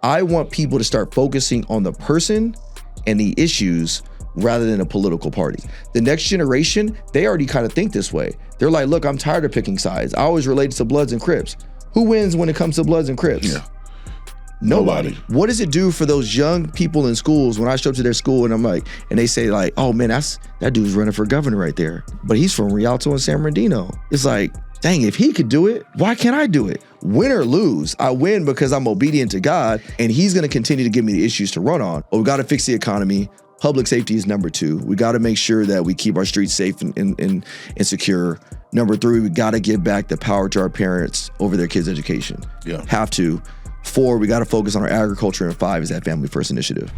I want people to start focusing on the person and the issues rather than a political party. The next generation, they already kind of think this way. They're like, look, I'm tired of picking sides. I always relate to Bloods and Crips. Who wins when it comes to Bloods and Crips? Yeah. Nobody. What does it do for those young people in schools when I show up to their school and I'm like, and they say like, oh man, that dude's running for governor right there. But he's from Rialto and San Bernardino. It's like, dang, if he could do it, why can't I do it? Win or lose, I win because I'm obedient to God and he's gonna continue to give me the issues to run on. But we gotta fix the economy. Public safety is number 2. We gotta make sure that we keep our streets safe and secure. Number 3, we gotta give back the power to our parents over their kids' education. Yeah. Have to. 4, we gotta focus on our agriculture, and 5 is that Family First initiative.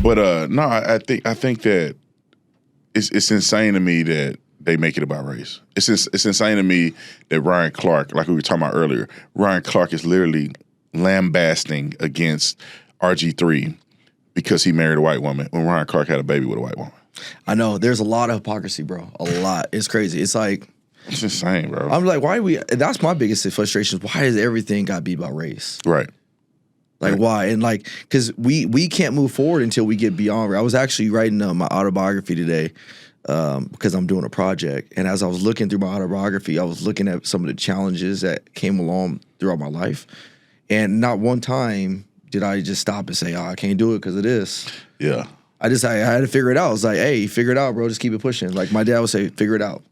But no, I think that it's insane to me that they make it about race. It's insane to me that Ryan Clark, like we were talking about earlier, Ryan Clark is literally lambasting against RG3 because he married a white woman when Ryan Clark had a baby with a white woman. I know. There's a lot of hypocrisy, bro. A lot. It's crazy. It's like, it's insane, bro. I'm like, that's my biggest frustration. Why has everything got to be about race? Right. Like, why? And like, because we can't move forward until we get beyond. I was actually writing my autobiography today because I'm doing a project. And as I was looking through my autobiography, I was looking at some of the challenges that came along throughout my life. And not one time did I just stop and say, oh, I can't do it because of this. Yeah. I had to figure it out. I was like, hey, figure it out, bro. Just keep it pushing. Like my dad would say, figure it out.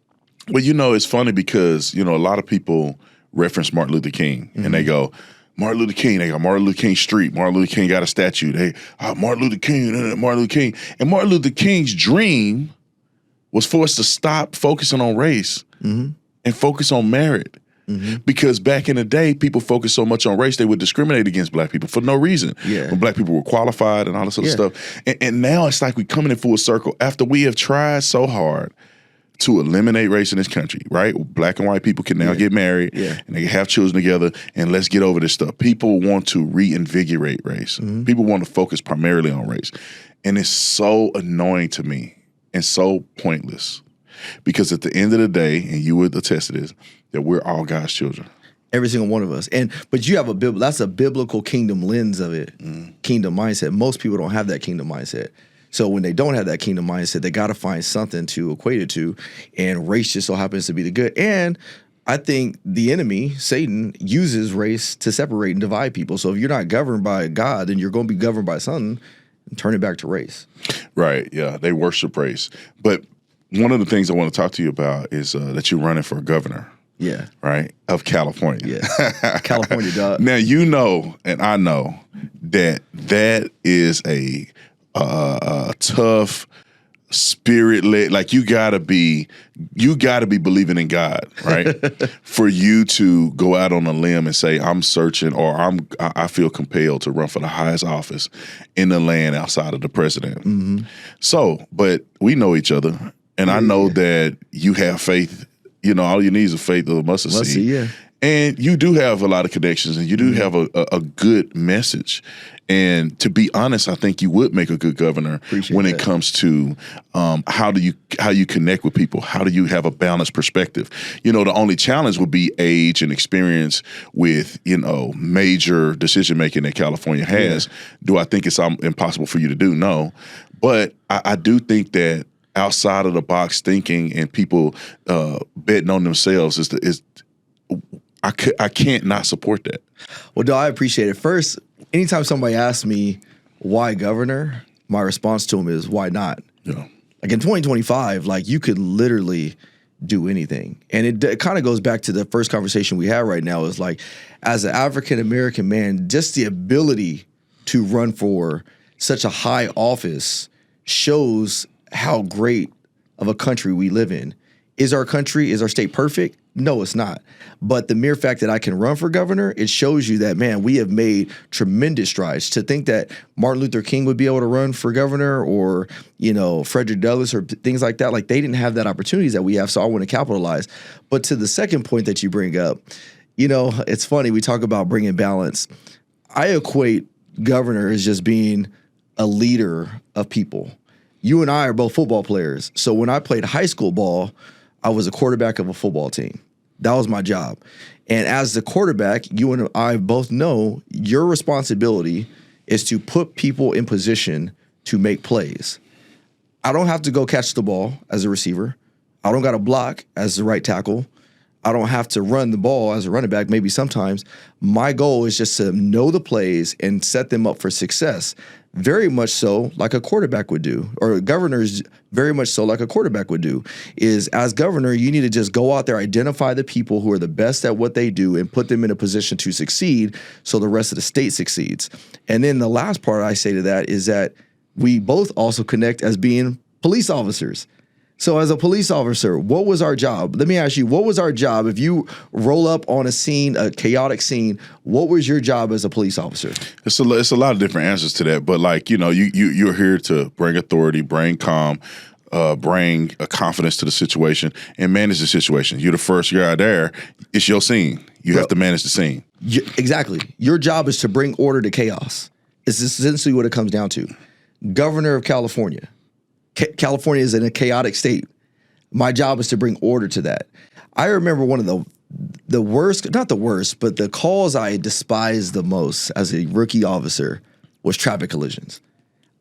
Well, it's funny because, a lot of people reference Martin Luther King and they go, Martin Luther King, they got Martin Luther King Street. Martin Luther King got a statue. Martin Luther King, Martin Luther King. And Martin Luther King's dream was for us to stop focusing on race and focus on merit. Because back in the day, people focused so much on race, they would discriminate against black people for no reason. Yeah. When black people were qualified and all this other stuff. And now it's like we're coming in full circle. After we have tried so hard to eliminate race in this country, right? Black and white people can now get married and they can have children together, and let's get over this stuff. People want to reinvigorate race. People want to focus primarily on race. And it's so annoying to me and so pointless. Because at the end of the day, and you would attest to this, that we're all God's children. Every single one of us. But you have that's a biblical kingdom lens of it, kingdom mindset. Most people don't have that kingdom mindset. So when they don't have that kingdom mindset, they got to find something to equate it to. And race just so happens to be the good. And I think the enemy, Satan, uses race to separate and divide people. So if you're not governed by God, then you're going to be governed by something, and turn it back to race. Right, yeah. They worship race. But one of the things I want to talk to you about is that you're running for governor. Yeah. Right? Of California. Yeah. California, dog. Now, and I know that is a tough spirit-led, like you gotta be believing in God, right? For you to go out on a limb and say, I'm searching, or I feel compelled to run for the highest office in the land outside of the president. So, but we know each other, and I know that you have faith. All you need is a faith of a mustard seed. Yeah. And you do have a lot of connections, and you do have a good message. And to be honest, I think you would make a good governor when it comes to how you connect with people. How do you have a balanced perspective? The only challenge would be age and experience with major decision making that California has. Yeah. Do I think it's impossible for you to do? No, but I do think that outside of the box thinking and people betting on themselves is I can't not support that. Well, I appreciate it. First, anytime somebody asks me why governor, my response to them is why not? Yeah. Like in 2025, like you could literally do anything. And it kind of goes back to the first conversation we have right now is like, as an African-American man, just the ability to run for such a high office shows how great of a country we live in. Is our state perfect? No, it's not. But the mere fact that I can run for governor, it shows you that, man, we have made tremendous strides. To think that Martin Luther King would be able to run for governor, or, Frederick Douglass or things like that, like they didn't have that opportunities that we have, so I want to capitalize. But to the second point that you bring up, it's funny, we talk about bringing balance. I equate governor as just being a leader of people. You and I are both football players. So when I played high school ball, I was a quarterback of a football team. That was my job. And as the quarterback, you and I both know your responsibility is to put people in position to make plays. I don't have to go catch the ball as a receiver. I don't got to block as the right tackle. I don't have to run the ball as a running back, maybe sometimes. My goal is just to know the plays and set them up for success. Very much so like a quarterback would do, or governors very much so like a quarterback would do, is as governor, you need to just go out there, identify the people who are the best at what they do and put them in a position to succeed so the rest of the state succeeds. And then the last part I say to that is that we both also connect as being police officers. So as a police officer, what was our job? Let me ask you, what was our job? If you roll up on a scene, a chaotic scene, what was your job as a police officer? It's a lot of different answers to that. But like, you're here to bring authority, bring calm, bring a confidence to the situation and manage the situation. You're the first guy there. It's your scene. You have to manage the scene. Exactly. Your job is to bring order to chaos. It's essentially what it comes down to. Governor of California. California is in a chaotic state. My job is to bring order to that. I remember one of the worst, not the worst, but the calls I despised the most as a rookie officer was traffic collisions.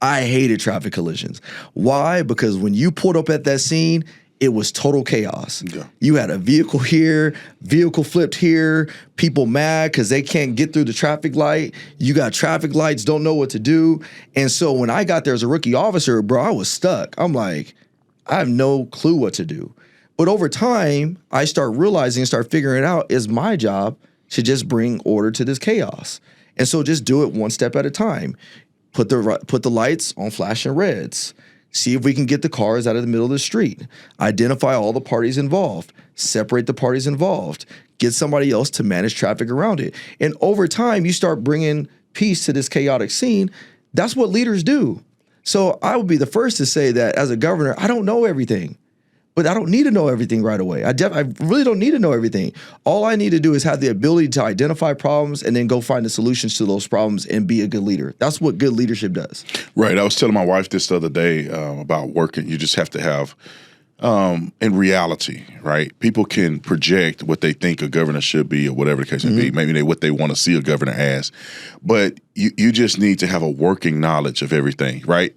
I hated traffic collisions. Why? Because when you pulled up at that scene, it was total chaos. Yeah. You had a vehicle here, vehicle flipped here, people mad because they can't get through the traffic light. You got traffic lights, don't know what to do. And so when I got there as a rookie officer, bro, I was stuck. I'm like, I have no clue what to do. But over time, I start realizing and start figuring it out, it's my job to just bring order to this chaos. And so just do it one step at a time. Put the lights on flashing reds. See if we can get the cars out of the middle of the street. Identify all the parties involved. Separate the parties involved. Get somebody else to manage traffic around it. And over time, you start bringing peace to this chaotic scene. That's what leaders do. So I would be the first to say that as a governor, I don't know everything. But I don't need to know everything right away. I really don't need to know everything. All I need to do is have the ability to identify problems and then go find the solutions to those problems and be a good leader. That's what good leadership does. Right. I was telling my wife this the other day about working. You just have to have, in reality, right? People can project what they think a governor should be or whatever the case may be. Maybe what they want to see a governor as. But you just need to have a working knowledge of everything, right?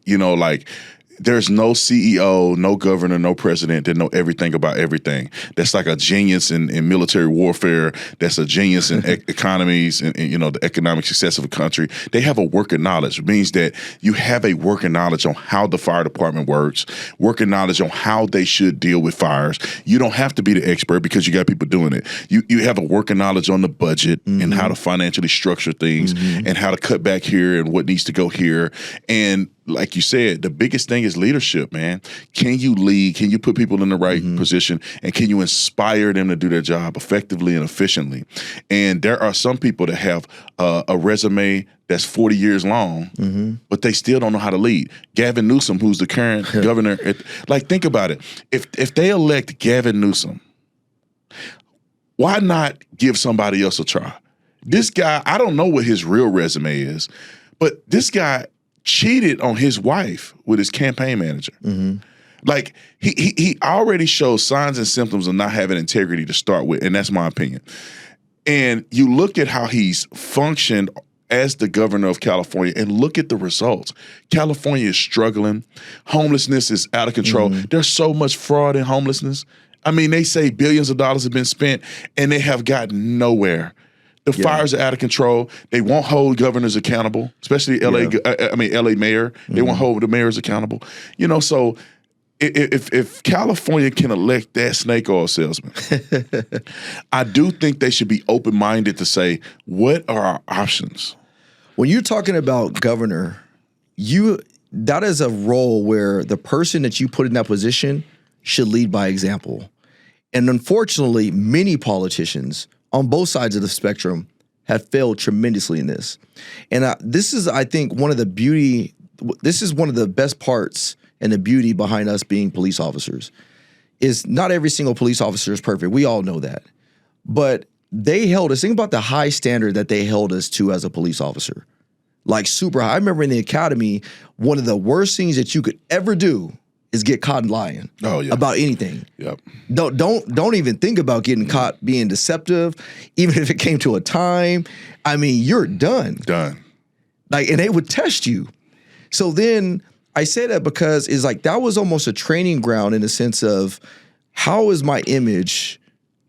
There's no CEO, no governor, no president that know everything about everything. That's like a genius in military warfare. That's a genius in economies and the economic success of a country. They have a working knowledge. It means that you have a working knowledge on how the fire department works, working knowledge on how they should deal with fires. You don't have to be the expert because you got people doing it. You have a working knowledge on the budget and how to financially structure things and how to cut back here and what needs to go here. And like you said, the biggest thing is leadership, man. Can you lead? Can you put people in the right position? And can you inspire them to do their job effectively and efficiently? And there are some people that have a resume that's 40 years long, but they still don't know how to lead. Gavin Newsom, who's the current governor, think about it. If they elect Gavin Newsom, why not give somebody else a try? This guy, I don't know what his real resume is, but this guy cheated on his wife with his campaign manager. He already shows signs and symptoms of not having integrity to start with, and that's my opinion. And you look at how he's functioned as the governor of California and look at the results. California is struggling. Homelessness is out of control. There's so much fraud in homelessness. I mean, they say billions of dollars have been spent and they have gotten nowhere. The fires are out of control. They won't hold governors accountable, especially LA mayor. They won't hold the mayors accountable. So if California can elect that snake oil salesman, I do think they should be open-minded to say, what are our options? When you're talking about governor, that is a role where the person that you put in that position should lead by example. And unfortunately, many politicians on both sides of the spectrum have failed tremendously in this. And this is, I think, one of the best parts and the beauty behind us being police officers is not every single police officer is perfect. We all know that. But they held us, think about the high standard that they held us to as a police officer. like super high. I remember in the academy, one of the worst things that you could ever do is get caught lying about anything. Yep. Don't even think about getting caught being deceptive, even if it came to a time. I mean, you're done. Done. Like, and they would test you. So then I say that because it's like that was almost a training ground in the sense of how is my image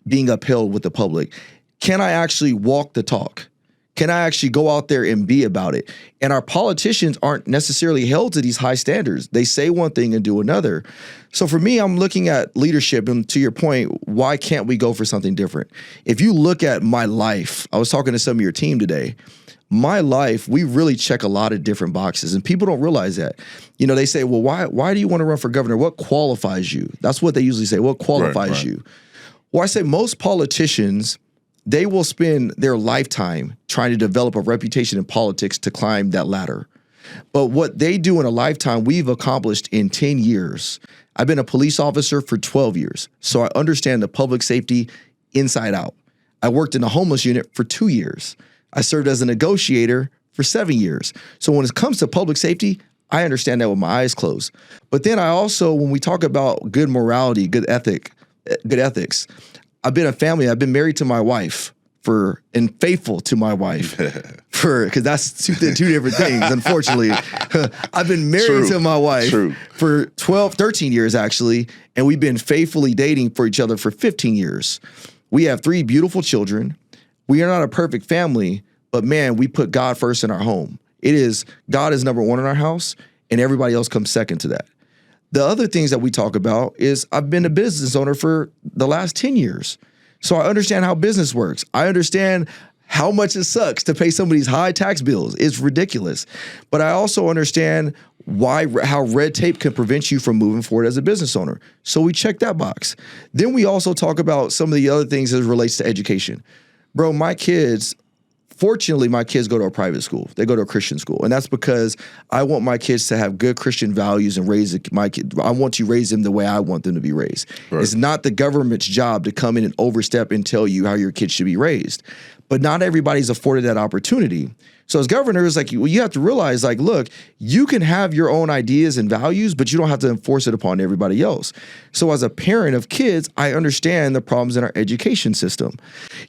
being upheld with the public? Can I actually walk the talk? Can I actually go out there and be about it? And our politicians aren't necessarily held to these high standards. They say one thing and do another. So for me, I'm looking at leadership, and to your point, why can't we go for something different? If you look at my life, I was talking to some of your team today. My life, we really check a lot of different boxes, and people don't realize that. You know, they say, well, why do you want to run for governor? What qualifies you? That's what they usually say. What qualifies you? Well, I say most politicians, they will spend their lifetime trying to develop a reputation in politics to climb that ladder. But what they do in a lifetime, we've accomplished in 10 years. I've been a police officer for 12 years, so I understand the public safety inside out. I worked in a homeless unit for 2 years. I served as a negotiator for 7 years. So when it comes to public safety, I understand that with my eyes closed. But then I also, when we talk about good morality, good ethics, I've been married to my wife and faithful to my wife because that's two different things, unfortunately. I've been married to my wife for 13 years actually, and we've been faithfully dating for each other for 15 years. We have 3 beautiful children. We are not a perfect family, but man, we put God first in our home. God is number one in our house, and everybody else comes second to that. The other things that we talk about is I've been a business owner for the last 10 years. So I understand how business works. I understand how much it sucks to pay some of these high tax bills. It's ridiculous. But I also understand how red tape can prevent you from moving forward as a business owner. So we check that box. Then we also talk about some of the other things as it relates to education. Bro, fortunately, my kids go to a private school. They go to a Christian school. And that's because I want my kids to have good Christian values and I want to raise them the way I want them to be raised. Right. It's not the government's job to come in and overstep and tell you how your kids should be raised. But not everybody's afforded that opportunity. So as governor, it's like, you have to realize, like, look, you can have your own ideas and values, but you don't have to enforce it upon everybody else. So as a parent of kids, I understand the problems in our education system.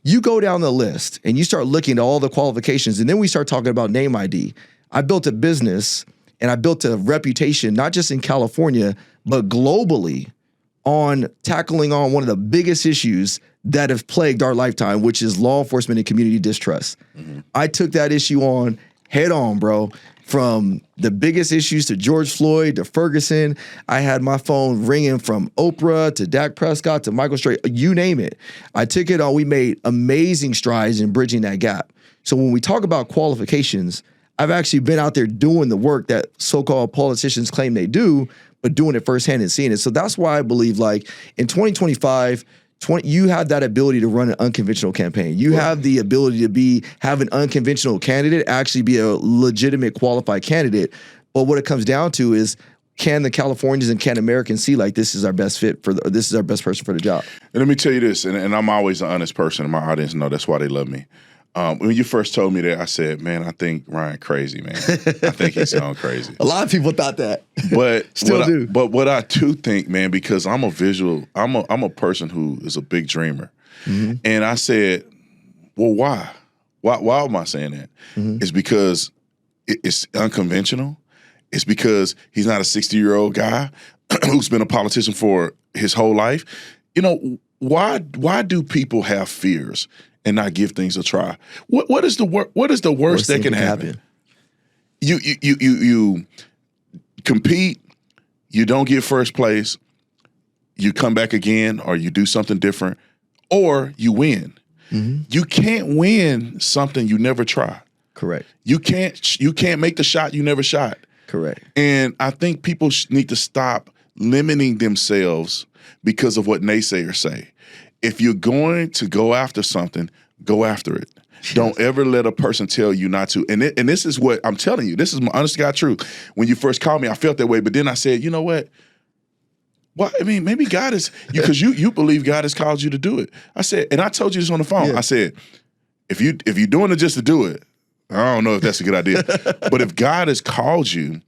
You go down the list and you start looking at all the qualifications, and then we start talking about name ID. I built a business and I built a reputation, not just in California, but globally, on tackling on one of the biggest issues that have plagued our lifetime, which is law enforcement and community distrust. Mm-hmm. I took that issue on head on, bro. From the biggest issues to George Floyd to Ferguson, I had my phone ringing from Oprah to Dak Prescott to Michael Strahan, you name it. I took it on. We made amazing strides in bridging that gap. So when we talk about qualifications, I've actually been out there doing the work that so-called politicians claim they do, but doing it firsthand and seeing it. So that's why I believe, like, in 2025, you have that ability to run an unconventional campaign. You have the ability to have an unconventional candidate actually be a legitimate qualified candidate. But what it comes down to is, can the Californians and can Americans see, like, this is our best this is our best person for the job? And let me tell you this, and I'm always an honest person, and my audience know that's why they love me. When you first told me that, I said, man, I think Ryan crazy, man. I think he's going crazy. A lot of people thought that. But still do. But what I do think, man, because I'm a person who is a big dreamer. Mm-hmm. And I said, well, why? Why am I saying that? Mm-hmm. It's because it's unconventional. It's because he's not a 60-year-old guy who's been a politician for his whole life. You know, why do people have fears and not give things a try? What is the worst that can happen? You compete, you don't get first place, you come back again, or you do something different, or you win. Mm-hmm. You can't win something you never try. Correct. You can't make the shot you never shot. Correct. And I think people need to stop limiting themselves because of what naysayers say. If you're going to go after something, go after it. Yes. Don't ever let a person tell you not to. And this is what I'm telling you. This is my honest to God truth. When you first called me, I felt that way. But then I said, you know what? Well, I mean, maybe God is, because you believe God has called you to do it. I said, and I told you this on the phone. Yeah. I said, if you're doing it just to do it, I don't know if that's a good idea. But if God has called you,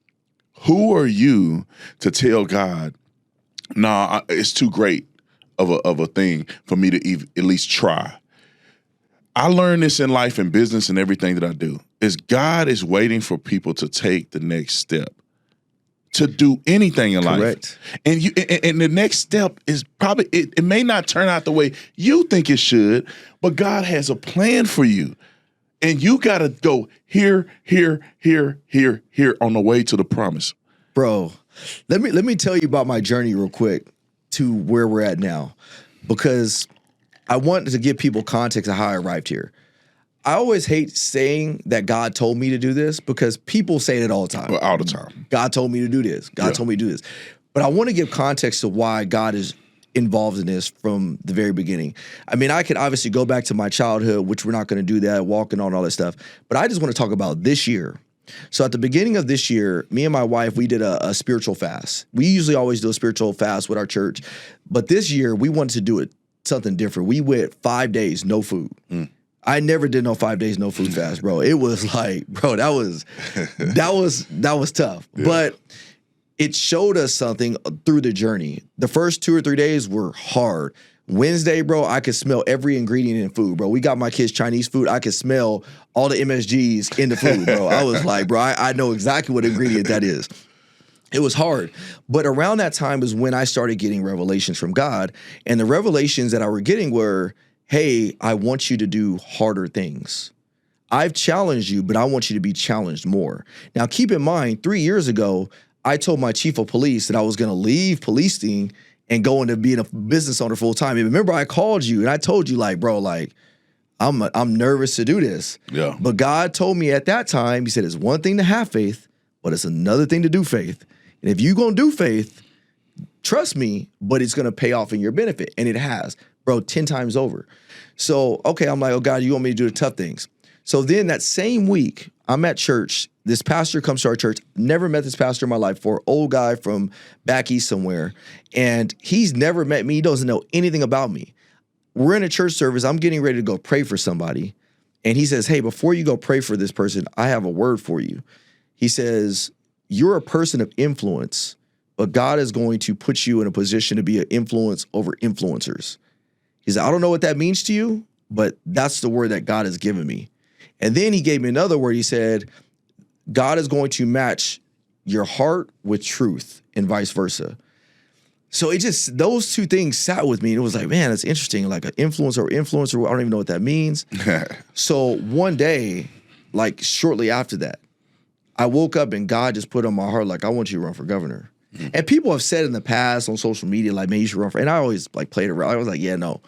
who are you to tell God, nah, it's too great of a thing for me to even at least try? I learned this in life and business and everything that I do, is God is waiting for people to take the next step, to do anything in Correct. life. And the next step is probably, it may not turn out the way you think it should, but God has a plan for you. And you got to go here on the way to the promise. Bro, let me tell you about my journey real quick to where we're at now, because I want to give people context of how I arrived here. I always hate saying that God told me to do this, because people say it all the time. Well, all the time. God told me to do this. God told me to do this. But I want to give context to why God is involved in this from the very beginning. I mean, I could obviously go back to my childhood, which we're not going to do that, walking on all that stuff. But I just want to talk about this year. So at the beginning of this year, me and my wife, we did a spiritual fast. We usually always do a spiritual fast with our church. But this year, we wanted to do it something different. We went 5 days, no food. I never did no 5 days, no food fast, bro. It was like, bro, that was tough. Yeah. But it showed us something through the journey. The first 2 or 3 days were hard. Wednesday, bro, I could smell every ingredient in food, bro. We got my kids Chinese food. I could smell all the MSGs in the food, bro. I was like, bro, I know exactly what ingredient that is. It was hard. But around that time is when I started getting revelations from God. And the revelations that I were getting were, hey, I want you to do harder things. I've challenged you, but I want you to be challenged more. Now, keep in mind, 3 years ago, I told my chief of police that I was going to leave policing and go into being a business owner full time. And remember, I called you and I told you, like, bro, like, I'm nervous to do this. Yeah. But God told me at that time, he said, it's one thing to have faith, but it's another thing to do faith. And if you're going to do faith, trust me, but it's going to pay off in your benefit. And it has, bro, 10 times over. So, okay, I'm like, oh, God, you want me to do the tough things. So then that same week, I'm at church. This pastor comes to our church. Never met this pastor in my life before. Old guy from back east somewhere. And he's never met me. He doesn't know anything about me. We're in a church service. I'm getting ready to go pray for somebody. And he says, hey, before you go pray for this person, I have a word for you. He says, you're a person of influence, but God is going to put you in a position to be an influence over influencers. He said, I don't know what that means to you, but that's the word that God has given me. And then he gave me another word. He said, God is going to match your heart with truth and vice versa. So it just, those two things sat with me. And it was like, man, it's interesting. Like an influencer or influencer, I don't even know what that means. So one day, like shortly after that, I woke up and God just put on my heart, like, I want you to run for governor. And people have said in the past on social media, like, man, you should run for, and I always like played around. I was like, yeah, no.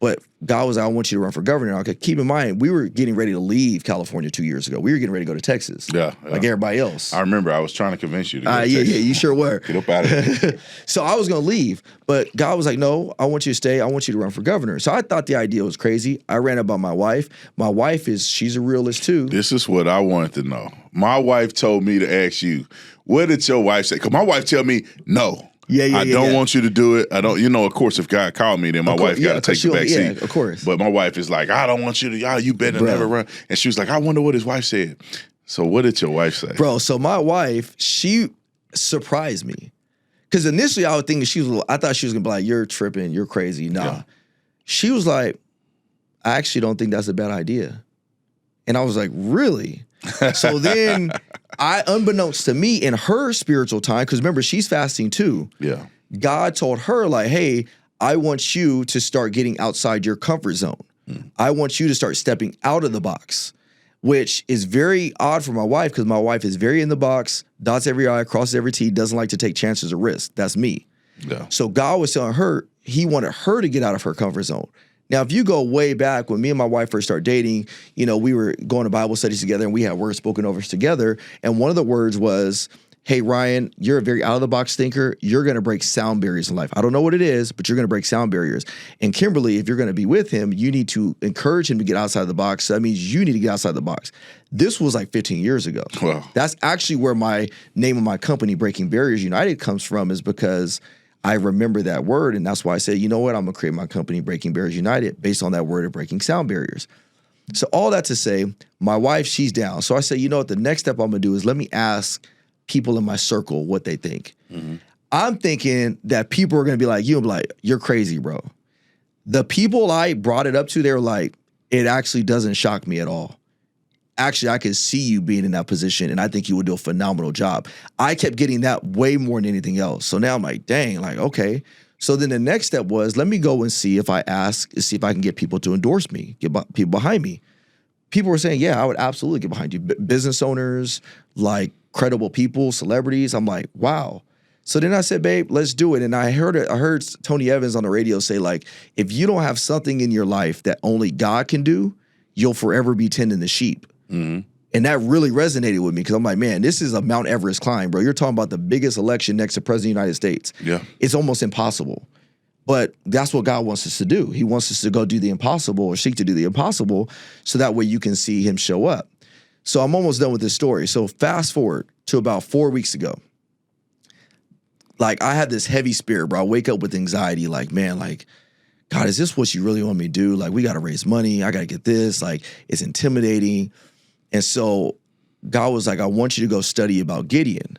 But God was like, I want you to run for governor. Okay, keep in mind, we were getting ready to leave California 2 years ago. We were getting ready to go to Texas. Yeah. Like everybody else. I remember I was trying to convince you to go to yeah, Texas. you sure were. Get up out of here. So I was going to leave, but God was like, no, I want you to stay. I want you to run for governor. So I thought the idea was crazy. I ran it by my wife. My wife she's a realist too. This is what I wanted to know. My wife told me to ask you, what did your wife say? Because my wife tell me, no. I don't want you to do it. I don't, of course, if God called me, then my wife got to take the back seat. Yeah, of course. But my wife is like, I don't want you to, you better never run. And she was like, I wonder what his wife said. So what did your wife say? Bro, so my wife, she surprised me. Because initially I was thinking I thought she was going to be like, you're tripping, you're crazy. Nah. Yeah. She was like, I actually don't think that's a bad idea. And I was like, really? So then unbeknownst to me in her spiritual time, because remember, she's fasting too. Yeah. God told her like, hey, I want you to start getting outside your comfort zone. I want you to start stepping out of the box, which is very odd for my wife because my wife is very in the box, dots every I, crosses every T, doesn't like to take chances or risks. That's me. Yeah. So God was telling her he wanted her to get out of her comfort zone. Now, if you go way back when me and my wife first started dating, we were going to Bible studies together and we had words spoken over us together. And one of the words was, hey, Ryan, you're a very out-of-the-box thinker. You're going to break sound barriers in life. I don't know what it is, but you're going to break sound barriers. And Kimberly, if you're going to be with him, you need to encourage him to get outside the box. So that means you need to get outside the box. This was like 15 years ago. Wow. That's actually where my name of my company, Breaking Barriers United, comes from, is because I remember that word, and that's why I said, you know what, I'm going to create my company, Breaking Barriers United, based on that word of breaking sound barriers. So all that to say, my wife, she's down. So I said, you know what, the next step I'm going to do is let me ask people in my circle what they think. I'm thinking that people are going to be like, you're crazy, bro. The people I brought it up to, they were like, it actually doesn't shock me at all. Actually, I could see you being in that position, and I think you would do a phenomenal job. I kept getting that way more than anything else. So now I'm like, dang, like, okay. So then the next step was, let me go and see if I can get people to endorse me, get people behind me. People were saying, yeah, I would absolutely get behind you. Business owners, like credible people, celebrities. I'm like, wow. So then I said, babe, let's do it. And I heard Tony Evans on the radio say, like, if you don't have something in your life that only God can do, you'll forever be tending the sheep. And that really resonated with me because I'm like, man, this is a Mount Everest climb, bro. You're talking about the biggest election next to President of the United States. Yeah. It's almost impossible. But that's what God wants us to do. He wants us to go do the impossible or seek to do the impossible so that way you can see him show up. So I'm almost done with this story. So fast forward to about 4 weeks ago. Like, I had this heavy spirit, bro. I wake up with anxiety, like, man, like, God, is this what you really want me to do? Like, we got to raise money. I got to get this. Like, it's intimidating. And so God was like, I want you to go study about Gideon.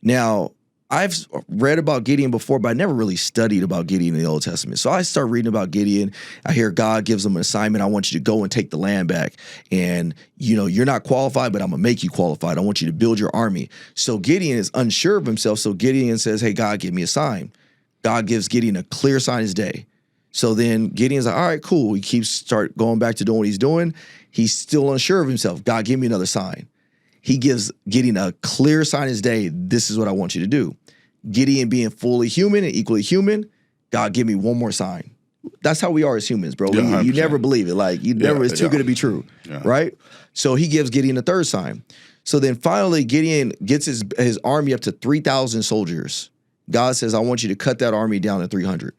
Now, I've read about Gideon before, but I never really studied about Gideon in the Old Testament. So I start reading about Gideon. I hear God gives him an assignment. I want you to go and take the land back. And, you know, you're not qualified, but I'm going to make you qualified. I want you to build your army. So Gideon is unsure of himself. So Gideon says, hey, God, give me a sign. God gives Gideon a clear sign as day. So then Gideon's like, all right, cool. He start going back to doing what he's doing. He's still unsure of himself. God, give me another sign. He gives Gideon a clear sign as day. This is what I want you to do. Gideon being fully human and equally human, God, give me one more sign. That's how we are as humans, bro. Yeah, you never believe it. Like, it's too good to be true, right? So he gives Gideon a third sign. So then finally Gideon gets his army up to 3,000 soldiers. God says, I want you to cut that army down to 300.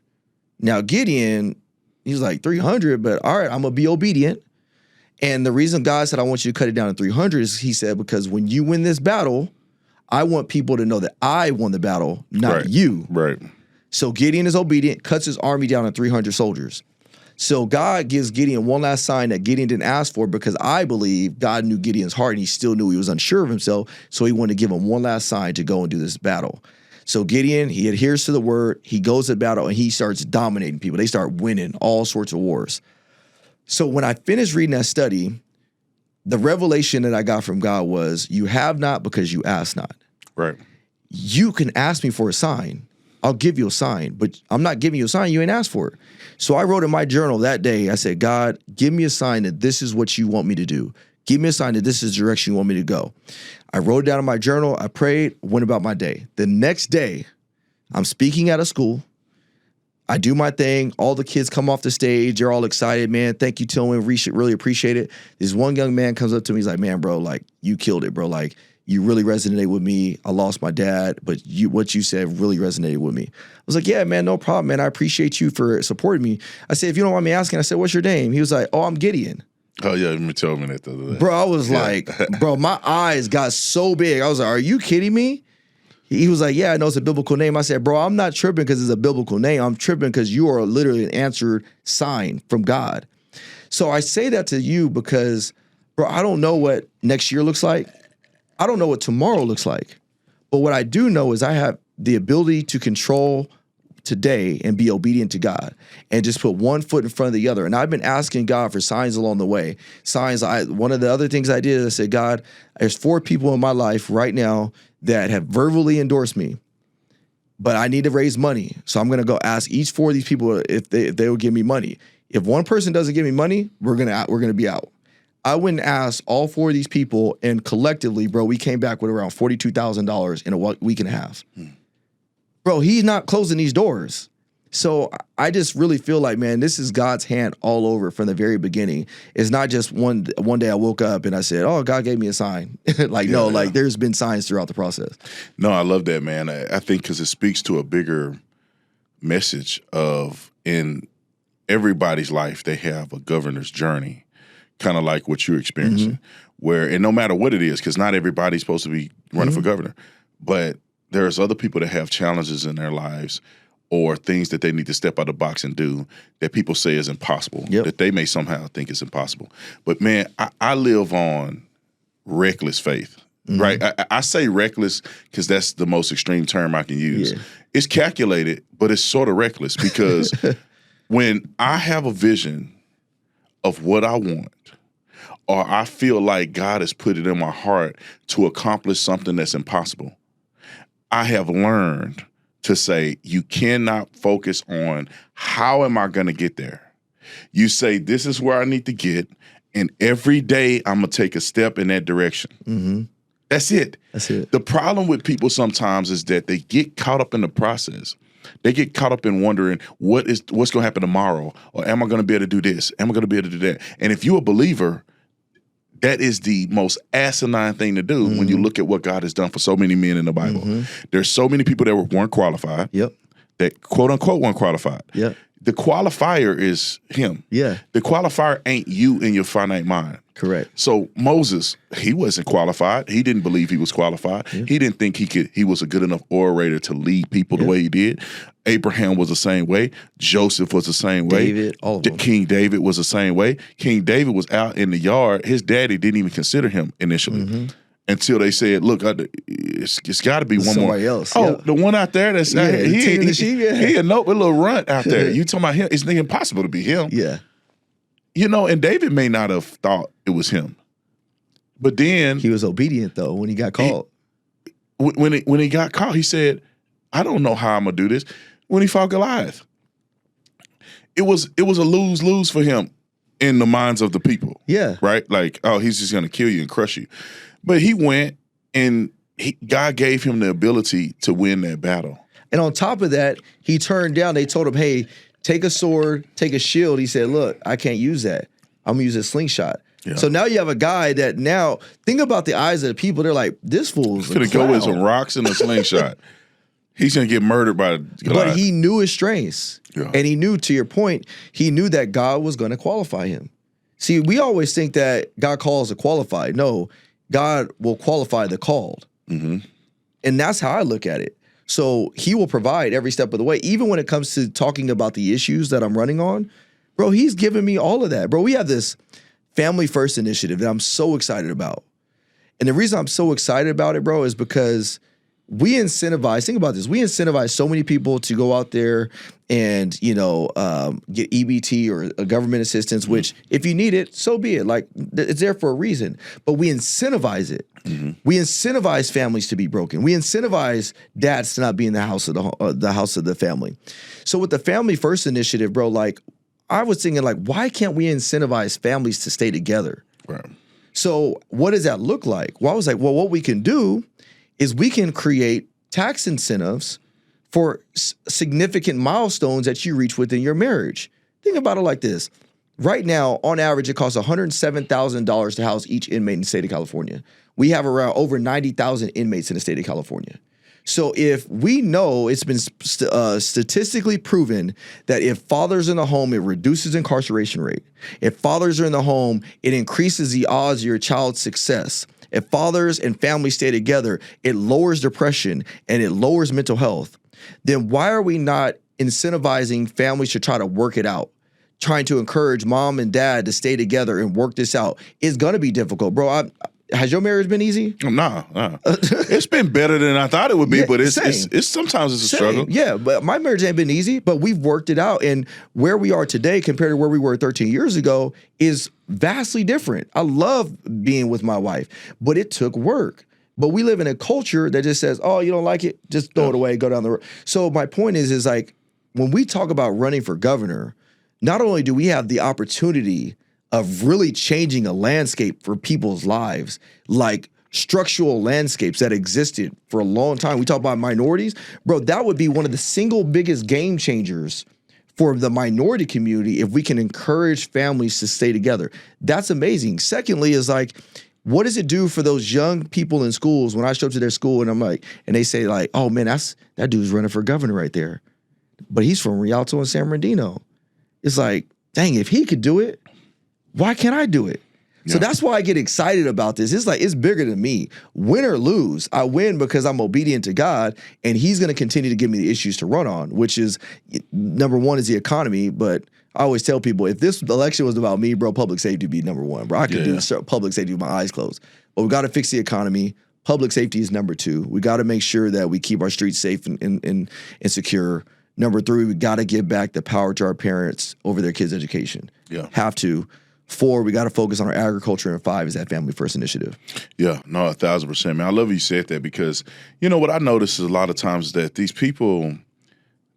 Now Gideon, he's like, 300, but all right, I'm going to be obedient. And the reason God said, I want you to cut it down to 300 is he said, because when you win this battle, I want people to know that I won the battle, not you. Right. So Gideon is obedient, cuts his army down to 300 soldiers. So God gives Gideon one last sign that Gideon didn't ask for because I believe God knew Gideon's heart and he still knew he was unsure of himself. So he wanted to give him one last sign to go and do this battle. So Gideon, he adheres to the word. He goes to battle and he starts dominating people. They start winning all sorts of wars. So when I finished reading that study, the revelation that I got from God was, you have not because you ask not. Right. You can ask me for a sign. I'll give you a sign, but I'm not giving you a sign. You ain't asked for it. So I wrote in my journal that day, I said, God, give me a sign that this is what you want me to do. Give me a sign that this is the direction you want me to go. I wrote it down in my journal. I prayed, went about my day. The next day, I'm speaking at a school. I do my thing. All the kids come off the stage. They're all excited, man. Thank you, Tillman. We should really appreciate it. This one young man comes up to me. He's like, man, bro, like, you killed it, bro. Like, you really resonated with me. I lost my dad, but what you said really resonated with me. I was like, yeah, man, no problem, man. I appreciate you for supporting me. I said, if you don't mind me asking, I said, what's your name? He was like, oh, I'm Gideon. Oh, yeah, you told me that the other day. Bro, I was like, bro, my eyes got so big. I was like, are you kidding me? He was like, yeah, I know it's a biblical name. I said, bro, I'm not tripping because it's a biblical name. I'm tripping because you are literally an answered sign from God. So I say that to you because, bro, I don't know what next year looks like. I don't know what tomorrow looks like. But what I do know is I have the ability to control today and be obedient to God and just put one foot in front of the other. And I've been asking God for signs along the way. Signs. One of the other things I did is I said, God, there's 4 people in my life right now that have verbally endorsed me, but I need to raise money. So I'm going to go ask each 4 of these people if they will give me money. If one person doesn't give me money, we're going to be out. I went and asked all 4 of these people, and collectively, bro, we came back with around $42,000 in a week and a half. Bro, he's not closing these doors. So I just really feel like, man, this is God's hand all over from the very beginning. It's not just one day I woke up and I said, oh, God gave me a sign. Like there's been signs throughout the process. No, I love that, man. I think because it speaks to a bigger message of in everybody's life, they have a governor's journey, kind of like what you're experiencing, and no matter what it is, because not everybody's supposed to be running for governor, but there's other people that have challenges in their lives or things that they need to step out of the box and do that people say is impossible, that they may somehow think is impossible. But man, I live on reckless faith, right? I say reckless because that's the most extreme term I can use. Yeah. It's calculated, but it's sort of reckless because when I have a vision of what I want, or I feel like God has put it in my heart to accomplish something that's impossible, I have learned to say, you cannot focus on how am I going to get there. You say, this is where I need to get, and every day I'm going to take a step in that direction. Mm-hmm. That's it. That's it. The problem with people sometimes is that they get caught up in the process. They get caught up in wondering what's going to happen tomorrow, or am I going to be able to do this? Am I going to be able to do that? And if you're a believer, that is the most asinine thing to do when you look at what God has done for so many men in the Bible. There's so many people that weren't qualified, that quote unquote weren't qualified. The qualifier is him. The qualifier ain't you in your finite mind. Correct. So Moses, he wasn't qualified. He didn't believe he was qualified. He didn't think he was a good enough orator to lead people the way he did. Abraham was the same way. Joseph was the same way. David, all of them. King David was the same way. King David was out in the yard. His daddy didn't even consider him initially. Until they said, look, it's got to be one more. Somebody else. Oh, the one out there that's he a note with a little runt out there. You talking about him? It's impossible to be him. You know, and David may not have thought it was him. But then he was obedient though when he got called. When he got called, he said, I don't know how I'm gonna do this. When he fought Goliath, it was a lose-lose for him in the minds of the people. Right? Like, oh, he's just gonna kill you and crush you. But he went and God gave him the ability to win that battle. And on top of that, he turned down, they told him, hey, take a sword, take a shield. He said, look, I can't use that. I'm gonna use a slingshot. So now you have a guy that now, think about the eyes of the people. They're like, this fool's gonna go with some rocks and a slingshot. He's gonna get murdered by Goliath. But he knew his strengths. And he knew, to your point, he knew that God was gonna qualify him. See, we always think that God calls the qualified. No, God will qualify the called. And that's how I look at it. So he will provide every step of the way. Even when it comes to talking about the issues that I'm running on, bro, he's giving me all of that. Bro, we have this Family First initiative that I'm so excited about. And the reason I'm so excited about it, bro, is because we incentivize, think about this, we incentivize so many people to go out there and, get EBT or a government assistance, which if you need it, so be it. Like, it's there for a reason. But we incentivize it. We incentivize families to be broken. We incentivize dads to not be in the house of the family. So with the Family First initiative, bro, like I was thinking, like, why can't we incentivize families to stay together? Right. So what does that look like? Well, I was like, well, what we can do is we can create tax incentives for significant milestones that you reach within your marriage. Think about it like this. Right now, on average, it costs $107,000 to house each inmate in the state of California. We have around over 90,000 inmates in the state of California. So if we know, it's been statistically proven that if fathers in the home, it reduces incarceration rate. If fathers are in the home, it increases the odds of your child's success. If fathers and families stay together, it lowers depression and it lowers mental health. Then why are we not incentivizing families to try to work it out? Trying to encourage mom and dad to stay together and work this out. It's going to be difficult, bro. Has your marriage been easy? No. It's been better than I thought it would be, but it's sometimes it's a struggle. Yeah, but my marriage ain't been easy, but we've worked it out. And where we are today compared to where we were 13 years ago is vastly different. I love being with my wife, but it took work. But we live in a culture that just says, oh, you don't like it? Just throw it away, go down the road. So my point is like, when we talk about running for governor, not only do we have the opportunity of really changing a landscape for people's lives, like structural landscapes that existed for a long time. We talk about minorities. Bro, that would be one of the single biggest game changers for the minority community if we can encourage families to stay together. That's amazing. Secondly is like, what does it do for those young people in schools when I show up to their school and I'm like, and they say like, oh man, that dude's running for governor right there. But he's from Rialto and San Bernardino. It's like, dang, if he could do it, why can't I do it? So that's why I get excited about this. It's like, it's bigger than me. Win or lose, I win because I'm obedient to God, and he's going to continue to give me the issues to run on, which is, number one is the economy. But I always tell people, if this election was about me, bro, public safety would be number one. Bro, I could do public safety with my eyes closed. But we got to fix the economy. Public safety is number two. We got to make sure that we keep our streets safe and secure. Number three, we got to give back the power to our parents over their kids' education. Yeah. Have to. 4, we got to focus on our agriculture, and 5 is that family first initiative. Yeah, no, 1,000%, man. I love you said that, because what I notice is a lot of times that these people,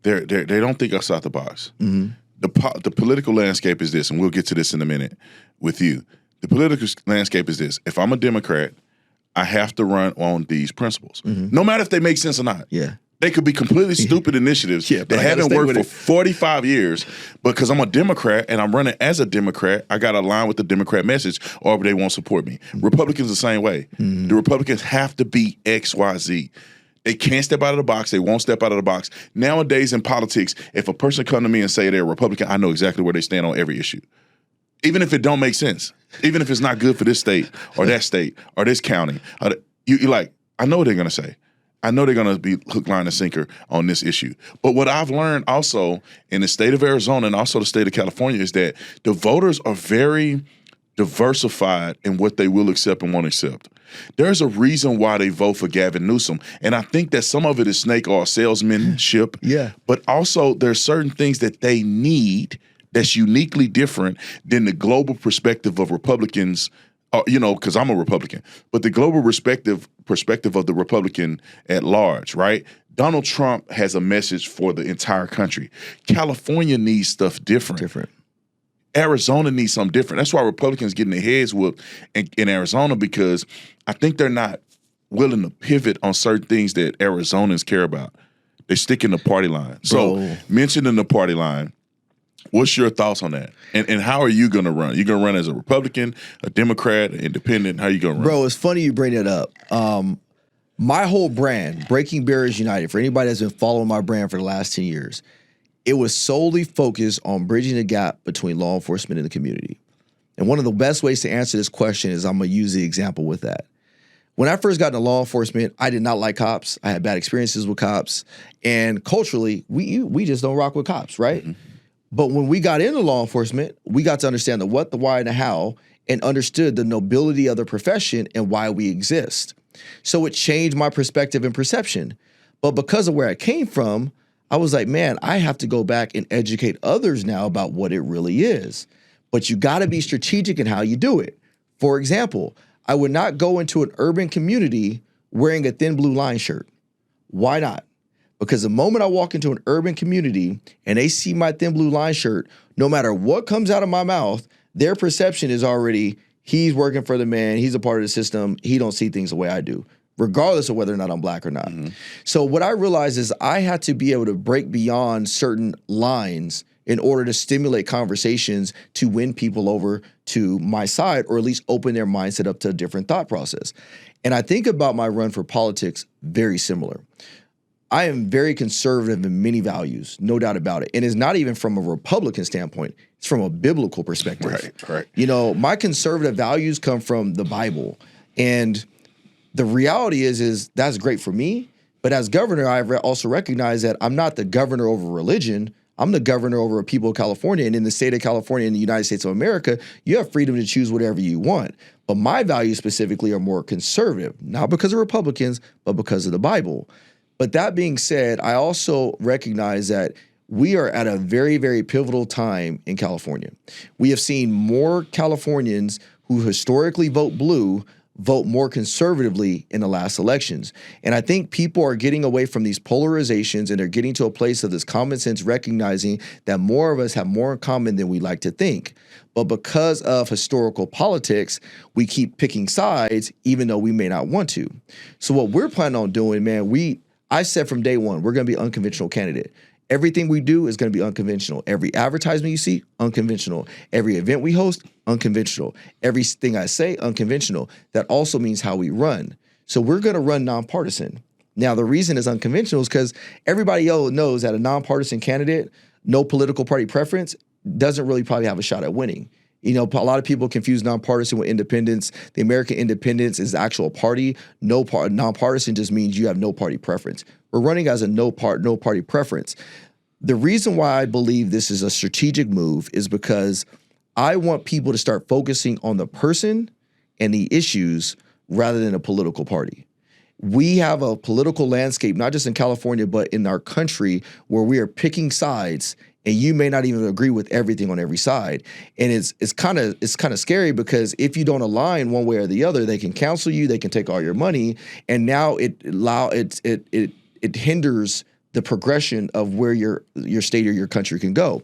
they don't think outside the box. Mm-hmm. The political landscape is this, and we'll get to this in a minute with you. The political landscape is this: if I'm a Democrat, I have to run on these principles, no matter if they make sense or not. Yeah. They could be completely stupid initiatives that haven't worked for 45 years, but because I'm a Democrat and I'm running as a Democrat, I got to align with the Democrat message, or they won't support me. Republicans the same way. The Republicans have to be X, Y, Z. They can't step out of the box. They won't step out of the box. Nowadays in politics, if a person come to me and say they're a Republican, I know exactly where they stand on every issue. Even if it don't make sense, even if it's not good for this state or this county, you're like, I know what they're going to say. I know they're going to be hook, line, and sinker on this issue. But what I've learned also in the state of Arizona and also the state of California is that the voters are very diversified in what they will accept and won't accept. There's a reason why they vote for Gavin Newsom. And I think that some of it is snake oil salesmanship. Yeah. But also there's certain things that they need that's uniquely different than the global perspective of Republicans, because I'm a Republican, but the global perspective of the Republican at large, right? Donald Trump has a message for the entire country. California needs stuff different. Arizona needs something different. That's why Republicans getting their heads whooped in Arizona, because I think they're not willing to pivot on certain things that Arizonans care about. They stick in the party line. So mentioning the party line, what's your thoughts on that? And how are you going to run? You going to run as a Republican, a Democrat, an independent? How are you going to run? Bro, it's funny you bring it up. My whole brand, Breaking Barriers United, for anybody that's been following my brand for the last 10 years, it was solely focused on bridging the gap between law enforcement and the community. And one of the best ways to answer this question is I'm going to use the example with that. When I first got into law enforcement, I did not like cops. I had bad experiences with cops. And culturally, we just don't rock with cops, right? Mm-hmm. But when we got into law enforcement, we got to understand the what, the why, and the how, and understood the nobility of the profession and why we exist. So it changed my perspective and perception. But because of where I came from, I was like, man, I have to go back and educate others now about what it really is. But you got to be strategic in how you do it. For example, I would not go into an urban community wearing a thin blue line shirt. Why not? Because the moment I walk into an urban community and they see my thin blue line shirt, no matter what comes out of my mouth, their perception is already, he's working for the man, he's a part of the system, he don't see things the way I do, regardless of whether or not I'm black or not. Mm-hmm. So what I realized is I had to be able to break beyond certain lines in order to stimulate conversations to win people over to my side, or at least open their mindset up to a different thought process. And I think about my run for politics very similar. I am very conservative in many values, no doubt about it. And it's not even from a Republican standpoint. It's from a biblical perspective. Right. You know, my conservative values come from the Bible. And the reality is that's great for me. But as governor, I also recognize that I'm not the governor over religion. I'm the governor over a people of California. And in the state of California, in the United States of America, you have freedom to choose whatever you want. But my values specifically are more conservative, not because of Republicans, but because of the Bible. But that being said, I also recognize that we are at a very, very pivotal time in California. We have seen more Californians who historically vote blue vote more conservatively in the last elections. And I think people are getting away from these polarizations, and they're getting to a place of this common sense, recognizing that more of us have more in common than we like to think. But because of historical politics, we keep picking sides, even though we may not want to. So what we're planning on doing, man, I said from day one, we're going to be an unconventional candidate. Everything we do is going to be unconventional. Every advertisement you see, unconventional. Every event we host, unconventional. Everything I say, unconventional. That also means how we run. So we're going to run nonpartisan. Now, the reason it's unconventional is because everybody else knows that a nonpartisan candidate, no political party preference, doesn't really probably have a shot at winning. You know, a lot of people confuse nonpartisan with independence. The American independence is the actual party. Nonpartisan just means you have no party preference. We're running as a no party preference. The reason why I believe this is a strategic move is because I want people to start focusing on the person and the issues rather than a political party. We have a political landscape, not just in California, but in our country, where we are picking sides, and you may not even agree with everything on every side. And it's kind of scary, because if you don't align one way or the other, they can cancel you, they can take all your money, and now it hinders the progression of where your state or your country can go.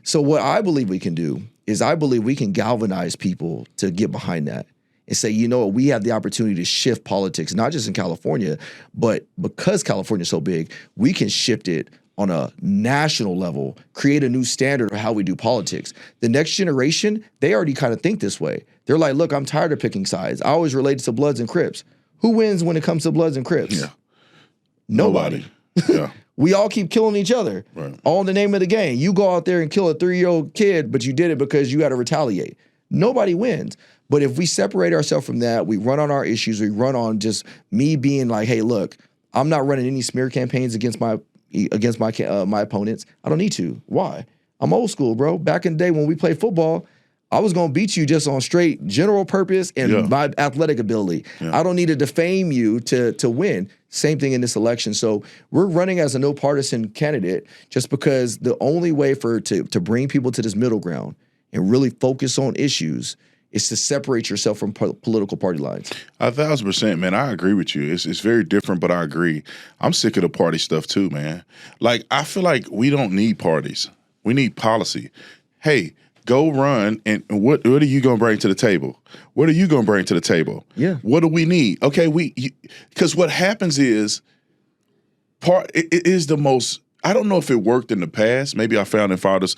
So what I believe we can do is I believe we can galvanize people to get behind that and say, you know what, we have the opportunity to shift politics, not just in California, but because California is so big, we can shift it on a national level, create a new standard of how we do politics. The next generation, they already kind of think this way. They're like, look, I'm tired of picking sides. I always relate to Bloods and Crips. Who wins when it comes to Bloods and Crips? Yeah. Nobody. Yeah. We all keep killing each other, right, all in the name of the game. You go out there and kill a 3-year-old kid, but you did it because you had to retaliate. Nobody wins. But if we separate ourselves from that, we run on our issues, we run on just me being like, hey, look, I'm not running any smear campaigns against my opponents. I don't need to. Why? I'm old school, bro. Back in the day when we played football, I was going to beat you just on straight general purpose and my athletic ability. Yeah. I don't need to defame you to win. Same thing in this election. So we're running as a no partisan candidate just because the only way to bring people to this middle ground and really focus on issues is to separate yourself from political party lines. 1,000%, man. I agree with you. It's very different, but I agree. I'm sick of the party stuff too, man. Like, I feel like we don't need parties. We need policy. Hey, go run, and what are you going to bring to the table? What are you going to bring to the table? Yeah. What do we need? Okay, because what happens is, it is the most, I don't know if it worked in the past. Maybe our founding fathers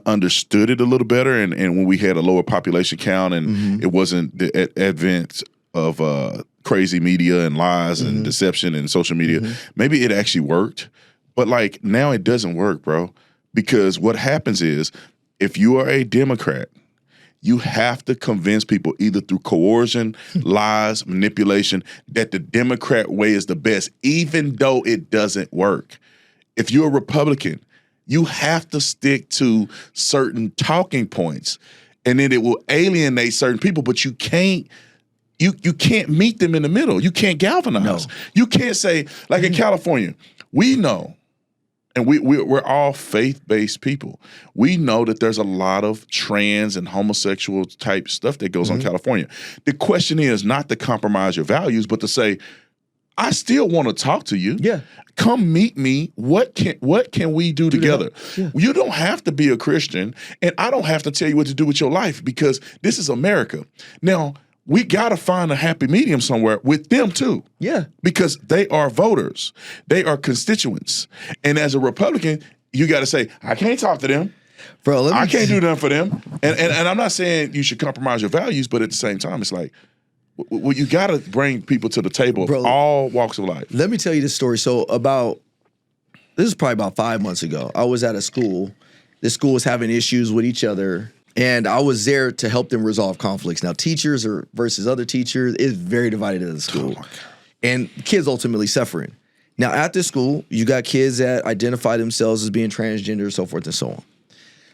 understood it a little better, and when we had a lower population count and it wasn't the advent of crazy media and lies and deception and social media, maybe it actually worked. But like now it doesn't work, bro, because what happens is if you are a Democrat, you have to convince people either through coercion, lies, manipulation, that the Democrat way is the best, even though it doesn't work. If you're a Republican, you have to stick to certain talking points, and then it will alienate certain people, but you can't meet them in the middle. You can't galvanize. No. You can't say, like in California, we know, and we're all faith-based people. We know that there's a lot of trans and homosexual type stuff that goes on in California. The question is not to compromise your values, but to say, I still want to talk to you. Yeah. Come meet me. What can we do together? Yeah. You don't have to be a Christian, and I don't have to tell you what to do with your life, because this is America. Now, we got to find a happy medium somewhere with them too. Yeah. Because they are voters. They are constituents. And as a Republican, you got to say, I can't talk to them. Bro, I can't do nothing for them. And I'm not saying you should compromise your values, but at the same time, it's like, well, you got to bring people to the table of all walks of life. Let me tell you this story. So this is probably about 5 months ago. I was at a school. This school was having issues with each other, and I was there to help them resolve conflicts. Now, teachers versus other teachers is very divided at the school, and kids ultimately suffering. Now, at this school, you got kids that identify themselves as being transgender, so forth and so on.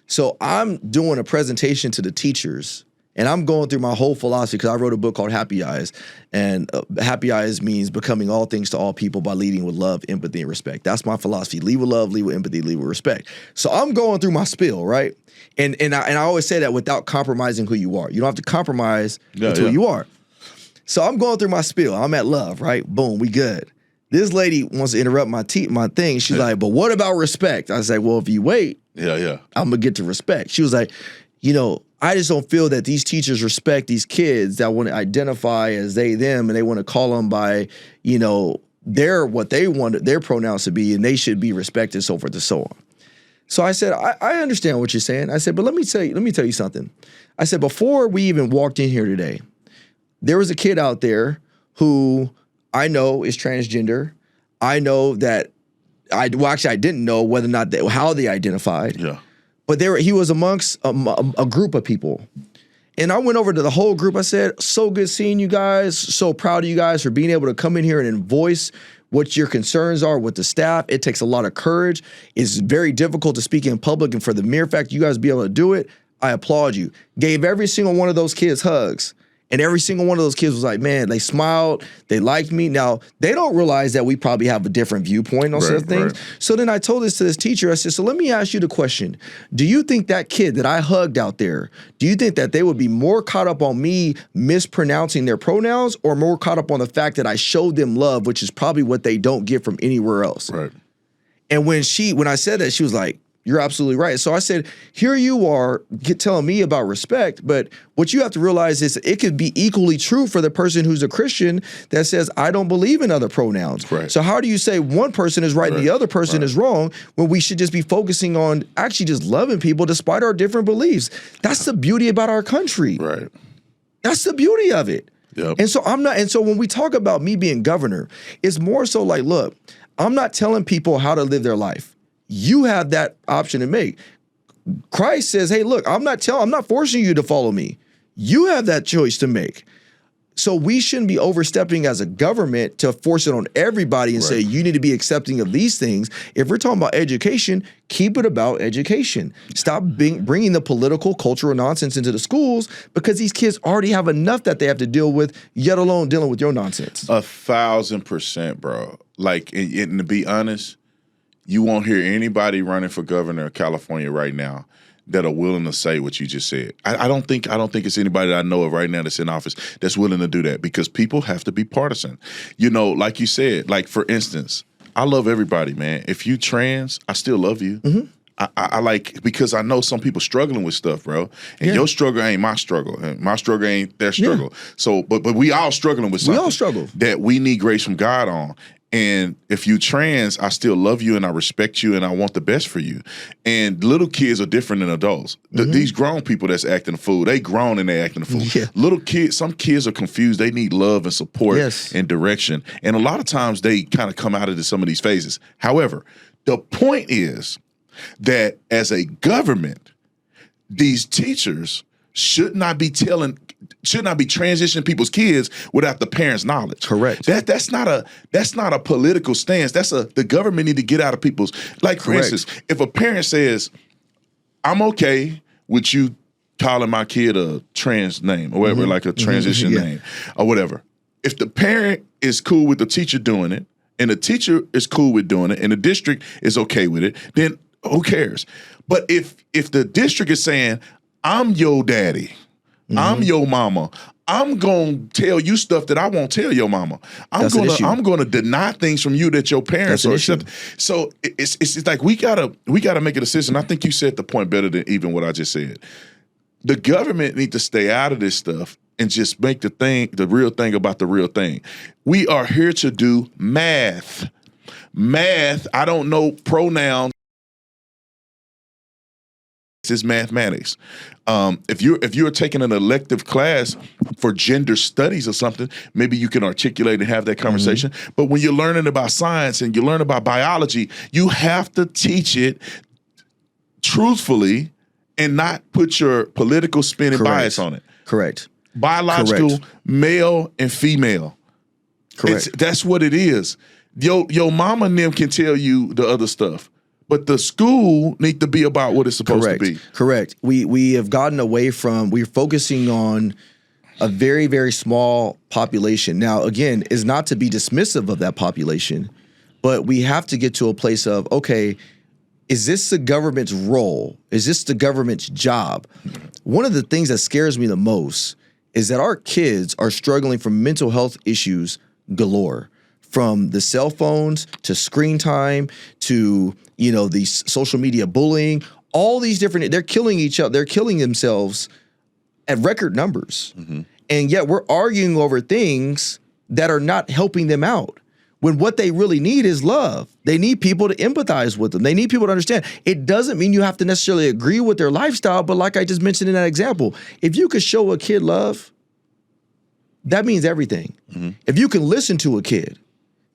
So I'm doing a presentation to the teachers, and I'm going through my whole philosophy, because I wrote a book called Happy Eyes. And Happy Eyes means becoming all things to all people by leading with love, empathy, and respect. That's my philosophy. Lead with love, lead with empathy, lead with respect. So I'm going through my spiel, right? And I always say that without compromising who you are. You don't have to compromise with who you are. So I'm going through my spiel. I'm at love, right? Boom, we good. This lady wants to interrupt my thing. She's like, but what about respect? I say, well, if you wait, I'm going to get to respect. She was like, I just don't feel that these teachers respect these kids that want to identify as they, them, and they want to call them by, what they want their pronouns to be, and they should be respected, so forth and so on. So I said, I understand what you're saying. I said, but let me tell you something. I said, before we even walked in here today, there was a kid out there who I know is transgender. I know that I didn't know whether or not how they identified. Yeah. But he was amongst a group of people. And I went over to the whole group. I said, so good seeing you guys. So proud of you guys for being able to come in here and voice what your concerns are with the staff. It takes a lot of courage. It's very difficult to speak in public. And for the mere fact you guys be able to do it, I applaud you. Gave every single one of those kids hugs. And every single one of those kids was like, man, they smiled, they liked me. Now, they don't realize that we probably have a different viewpoint on certain things. Right. So then I told this to this teacher. I said, so let me ask you the question. Do you think that kid that I hugged out there, do you think that they would be more caught up on me mispronouncing their pronouns or more caught up on the fact that I showed them love, which is probably what they don't get from anywhere else? Right. And when I said that, she was like, you're absolutely right. So I said, here you are telling me about respect, but what you have to realize is it could be equally true for the person who's a Christian that says, I don't believe in other pronouns. Right. So how do you say one person is right and the other person is wrong when we should just be focusing on actually just loving people despite our different beliefs? That's the beauty about our country. Right. That's the beauty of it. Yep. And so when we talk about me being governor, it's more so like, look, I'm not telling people how to live their life. You have that option to make. Christ says, hey, look, I'm not forcing you to follow me. You have that choice to make. So we shouldn't be overstepping as a government to force it on everybody and say, you need to be accepting of these things. If we're talking about education, keep it about education. Stop bringing the political, cultural nonsense into the schools because these kids already have enough that they have to deal with, yet alone dealing with your nonsense. 1,000%, bro. Like, and to be honest, you won't hear anybody running for governor of California right now that are willing to say what you just said. I don't think it's anybody that I know of right now that's in office that's willing to do that because people have to be partisan. You know, like you said, like for instance, I love everybody, man. If you trans, I still love you. Mm-hmm. I like, because I know some people struggling with stuff, bro. And your struggle ain't my struggle. And my struggle ain't their struggle. So, but we all struggling with something. We all struggle. That we need grace from God on. And if you trans, I still love you and I respect you and I want the best for you. And little kids are different than adults. These grown people that's acting a fool, they grown and they acting a fool. Yeah. Little kids, some kids are confused. They need love and support and direction. And a lot of times they kind of come out of some of these phases. However, the point is that as a government, these teachers should not be transitioning people's kids without the parents' knowledge. Correct. That's not a political stance. The government need to get out of people's, like, for instance, if a parent says, I'm okay with you calling my kid a trans name or whatever, like a transition name or whatever. If the parent is cool with the teacher doing it and the teacher is cool with doing it and the district is okay with it, then who cares? But if the district is saying, I'm your daddy, I'm your mama, I'm going to tell you stuff that I won't tell your mama. I'm going to deny things from you that your parents are accepting. So it's like we gotta make a decision. I think you said the point better than even what I just said. The government need to stay out of this stuff and just make the real thing about the real thing. We are here to do math. Math, I don't know pronouns. Is mathematics. If you're taking an elective class for gender studies or something, maybe you can articulate and have that conversation. But when you're learning about science and you learn about biology, you have to teach it truthfully and not put your political spin and bias on it. Correct. Biological, male and female. Correct. That's what it is. Your mama and them can tell you the other stuff. But the school need to be about what it's supposed to be. Correct. We have gotten away from, we're focusing on a very, very small population. Now, again, it's not to be dismissive of that population, but we have to get to a place of, okay, is this the government's role? Is this the government's job? One of the things that scares me the most is that our kids are struggling from mental health issues galore. From the cell phones to screen time to, these social media bullying, all these different, they're killing each other. They're killing themselves at record numbers. And yet we're arguing over things that are not helping them out when what they really need is love. They need people to empathize with them. They need people to understand. It doesn't mean you have to necessarily agree with their lifestyle, but like I just mentioned in that example, if you could show a kid love, that means everything. If you can listen to a kid,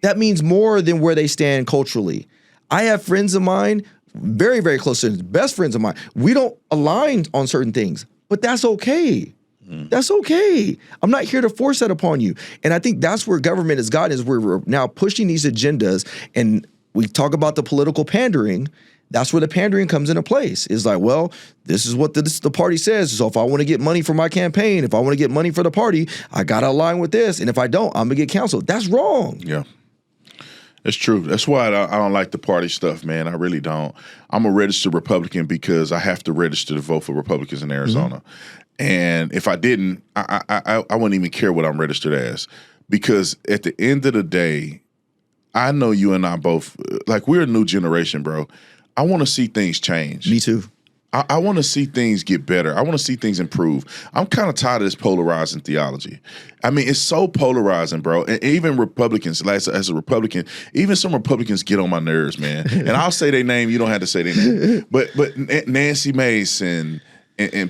that means more than where they stand culturally. I have friends of mine, very, very close friends, best friends of mine. We don't align on certain things, but that's okay. That's okay. I'm not here to force that upon you. And I think that's where government has gotten, is we're now pushing these agendas, and we talk about the political pandering. That's where the pandering comes into place. It's like, well, this is what the party says. So if I want to get money for my campaign, if I want to get money for the party, I got to align with this. And if I don't, I'm going to get canceled. That's wrong. Yeah. That's true. That's why I don't like the party stuff, man. I really don't. I'm a registered Republican because I have to register to vote for Republicans in Arizona. And if I didn't, I wouldn't even care what I'm registered as, because at the end of the day, I know you and I both, like, we're a new generation, bro. I want to see things change. Me too. I want to see things get better. I want to see things improve. I'm kind of tired of this polarizing theology. I mean, it's so polarizing, bro. And even Republicans, as a Republican, even some Republicans get on my nerves, man. And I'll say their name. You don't have to say their name. But Nancy Mace and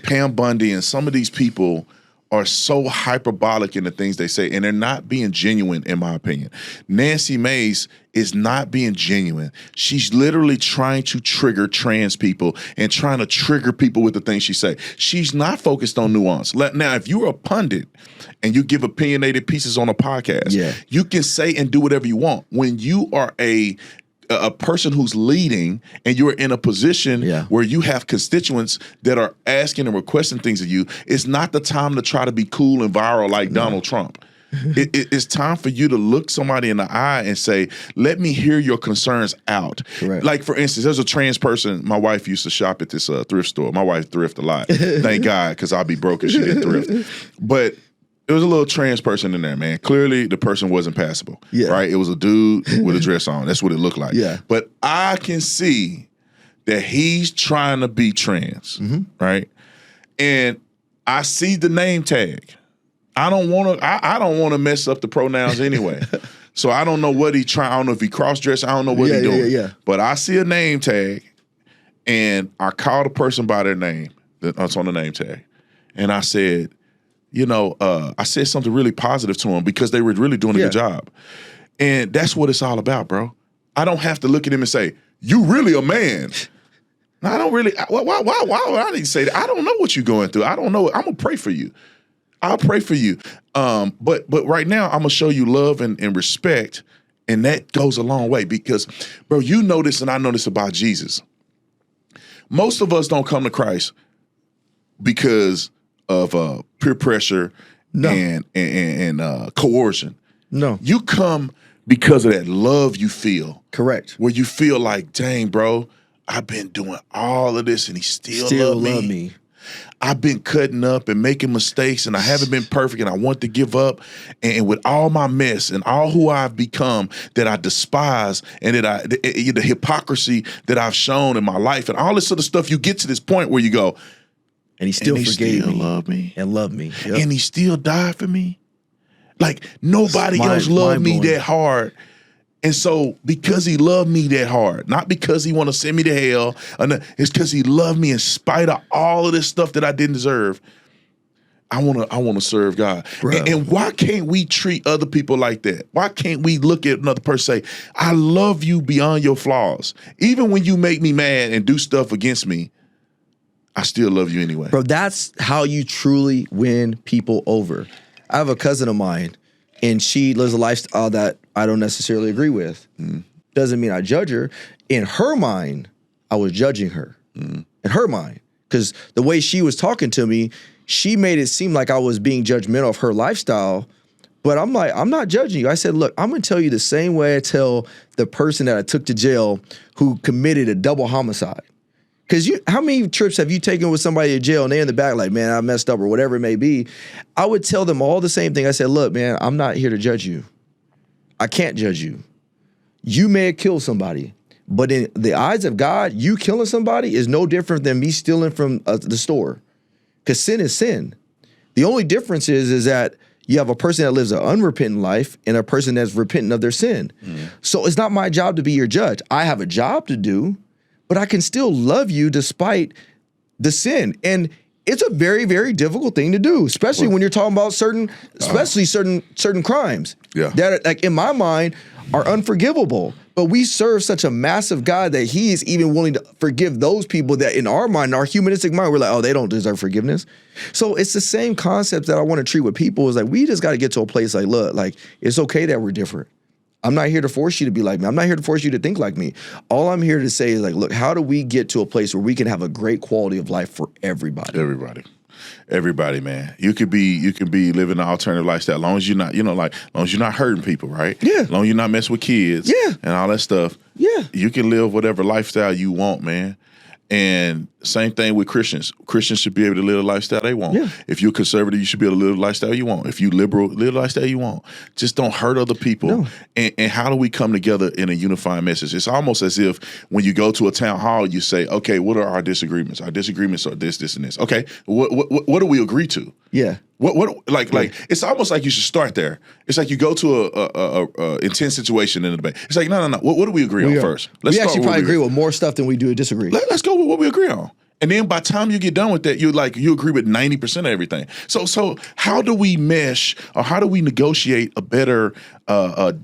Pam Bundy and some of these people are so hyperbolic in the things they say, and they're not being genuine, in my opinion. Nancy Mace is not being genuine. She's literally trying to trigger trans people and trying to trigger people with the things she say. She's not focused on nuance. Now, if you're a pundit and you give opinionated pieces on a podcast, you can say and do whatever you want. When you are a person who's leading and you're in a position where you have constituents that are asking and requesting things of you, it's not the time to try to be cool and viral like Donald Trump. It's time for you to look somebody in the eye and say, let me hear your concerns out. Correct. Like, for instance, there's a trans person. My wife used to shop at this thrift store. My wife thrifts a lot. Thank God, because I'll be broke if she didn't thrift. But there was a little trans person in there, man. Clearly, the person wasn't passable, right? It was a dude with a dress on. That's what it looked like. But I can see that he's trying to be trans, right? And I see the name tag. I don't want to mess up the pronouns anyway. So I don't know what he trying. I don't know if he cross-dressed. I don't know what he's doing. But I see a name tag, and I call the person by their name that's on the name tag, and I said, I said something really positive to them because they were really doing a good job. And that's what it's all about, bro. I don't have to look at him and say, you really a man. No, I don't really. Why would I need to say that? I don't know what you're going through. I don't know. I'm going to pray for you. I'll pray for you. But right now, I'm going to show you love and respect, and that goes a long way because, bro, you know this and I know this about Jesus. Most of us don't come to Christ because of peer pressure and coercion. No. You come because of that love you feel. Correct. Where you feel like, dang, bro, I've been doing all of this and he still love me. I've been cutting up and making mistakes and I haven't been perfect and I want to give up. And with all my mess and all who I've become that I despise and that the hypocrisy that I've shown in my life and all this sort of stuff, you get to this point where you go, and he still forgave me, loved me, and loved me, and he still died for me. Like nobody else loved me that hard, and so because he loved me that hard, not because he want to send me to hell, it's because he loved me in spite of all of this stuff that I didn't deserve. I want to serve God, and why can't we treat other people like that? Why can't we look at another person and say, "I love you beyond your flaws, even when you make me mad and do stuff against me." I still love you anyway. Bro, that's how you truly win people over. I have a cousin of mine, and she lives a lifestyle that I don't necessarily agree with. Doesn't mean I judge her. In her mind, I was judging her. In her mind. Because the way she was talking to me, she made it seem like I was being judgmental of her lifestyle. But I'm like, I'm not judging you. I said, look, I'm going to tell you the same way I tell the person that I took to jail who committed a double homicide. Because how many trips have you taken with somebody to jail and they're in the back like, man, I messed up or whatever it may be? I would tell them all the same thing. I said, look, man, I'm not here to judge you. I can't judge you. You may have killed somebody, but in the eyes of God, you killing somebody is no different than me stealing from the store. Because sin is sin. The only difference is that you have a person that lives an unrepentant life and a person that's repentant of their sin. So it's not my job to be your judge. I have a job to do, but I can still love you despite the sin. And it's a very, very difficult thing to do, especially when you're talking about certain crimes that, like in my mind, are unforgivable. But we serve such a massive God that he is even willing to forgive those people that in our mind, our humanistic mind, we're like, oh, they don't deserve forgiveness. So it's the same concept that I want to treat with people is like, we just got to get to a place like, look, like, it's okay that we're different. I'm not here to force you to be like me. I'm not here to force you to think like me. All I'm here to say is like, look, how do we get to a place where we can have a great quality of life for everybody? Everybody, man. You could be living an alternative lifestyle as long as you're not, as long as you're not hurting people, right? Yeah. As long as you're not messing with kids. Yeah. And all that stuff. Yeah. You can live whatever lifestyle you want, man. And same thing with Christians. Christians should be able to live the lifestyle they want. Yeah. If you're conservative, you should be able to live the lifestyle you want. If you're liberal, live the lifestyle you want. Just don't hurt other people. No. And how do we come together in a unifying message? It's almost as if when you go to a town hall, you say, okay, what are our disagreements? Our disagreements are this, this, and this. Okay, what do we agree to? Yeah. Like it's almost like you should start there. It's like you go to a intense situation in a debate. It's like, no. What do we agree on first? We actually probably agree with more stuff than we do disagree. Let's go with what we agree on. And then by the time you get done with that, you agree with 90% of everything. So how do we mesh or how do we negotiate a better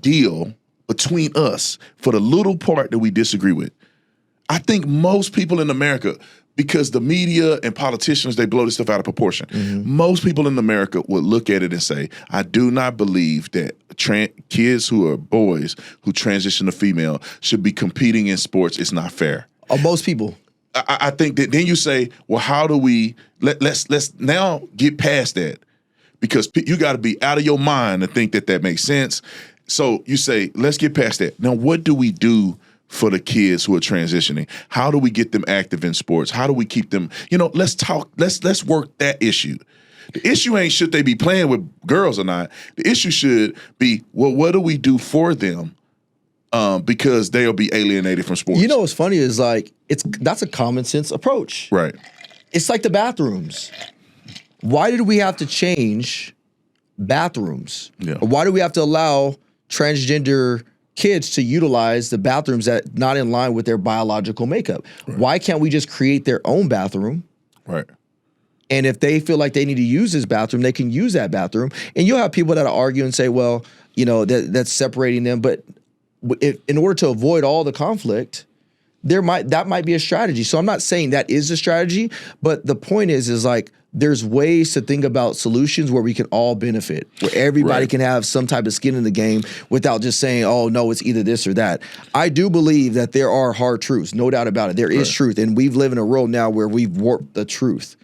deal between us for the little part that we disagree with? I think most people in America, because the media and politicians, they blow this stuff out of proportion. Mm-hmm. Most people in America would look at it and say, I do not believe that kids who are boys who transition to female should be competing in sports. It's not fair. Most people. I think that then you say, well, how do we let's now get past that, because you got to be out of your mind to think that makes sense. So you say, let's get past that. Now, what do we do for the kids who are transitioning? How do we get them active in sports? How do we keep them? Let's talk. Let's work that issue. The issue ain't should they be playing with girls or not. The issue should be, well, what do we do for them? Because they'll be alienated from sports. You know what's funny is like that's a common sense approach. Right. It's like the bathrooms. Why did we have to change bathrooms? Yeah. Or why do we have to allow transgender kids to utilize the bathrooms that not in line with their biological makeup? Right. Why can't we just create their own bathroom? Right. And if they feel like they need to use this bathroom, they can use that bathroom. And you'll have people that argue and say, well, that's separating them. But in order to avoid all the conflict, that might be a strategy. So I'm not saying that is a strategy, but the point is like there's ways to think about solutions where we can all benefit, where everybody can have some type of skin in the game without just saying, oh, no, it's either this or that. I do believe that there are hard truths, no doubt about it. There is truth, and we've lived in a world now where we've warped the truth.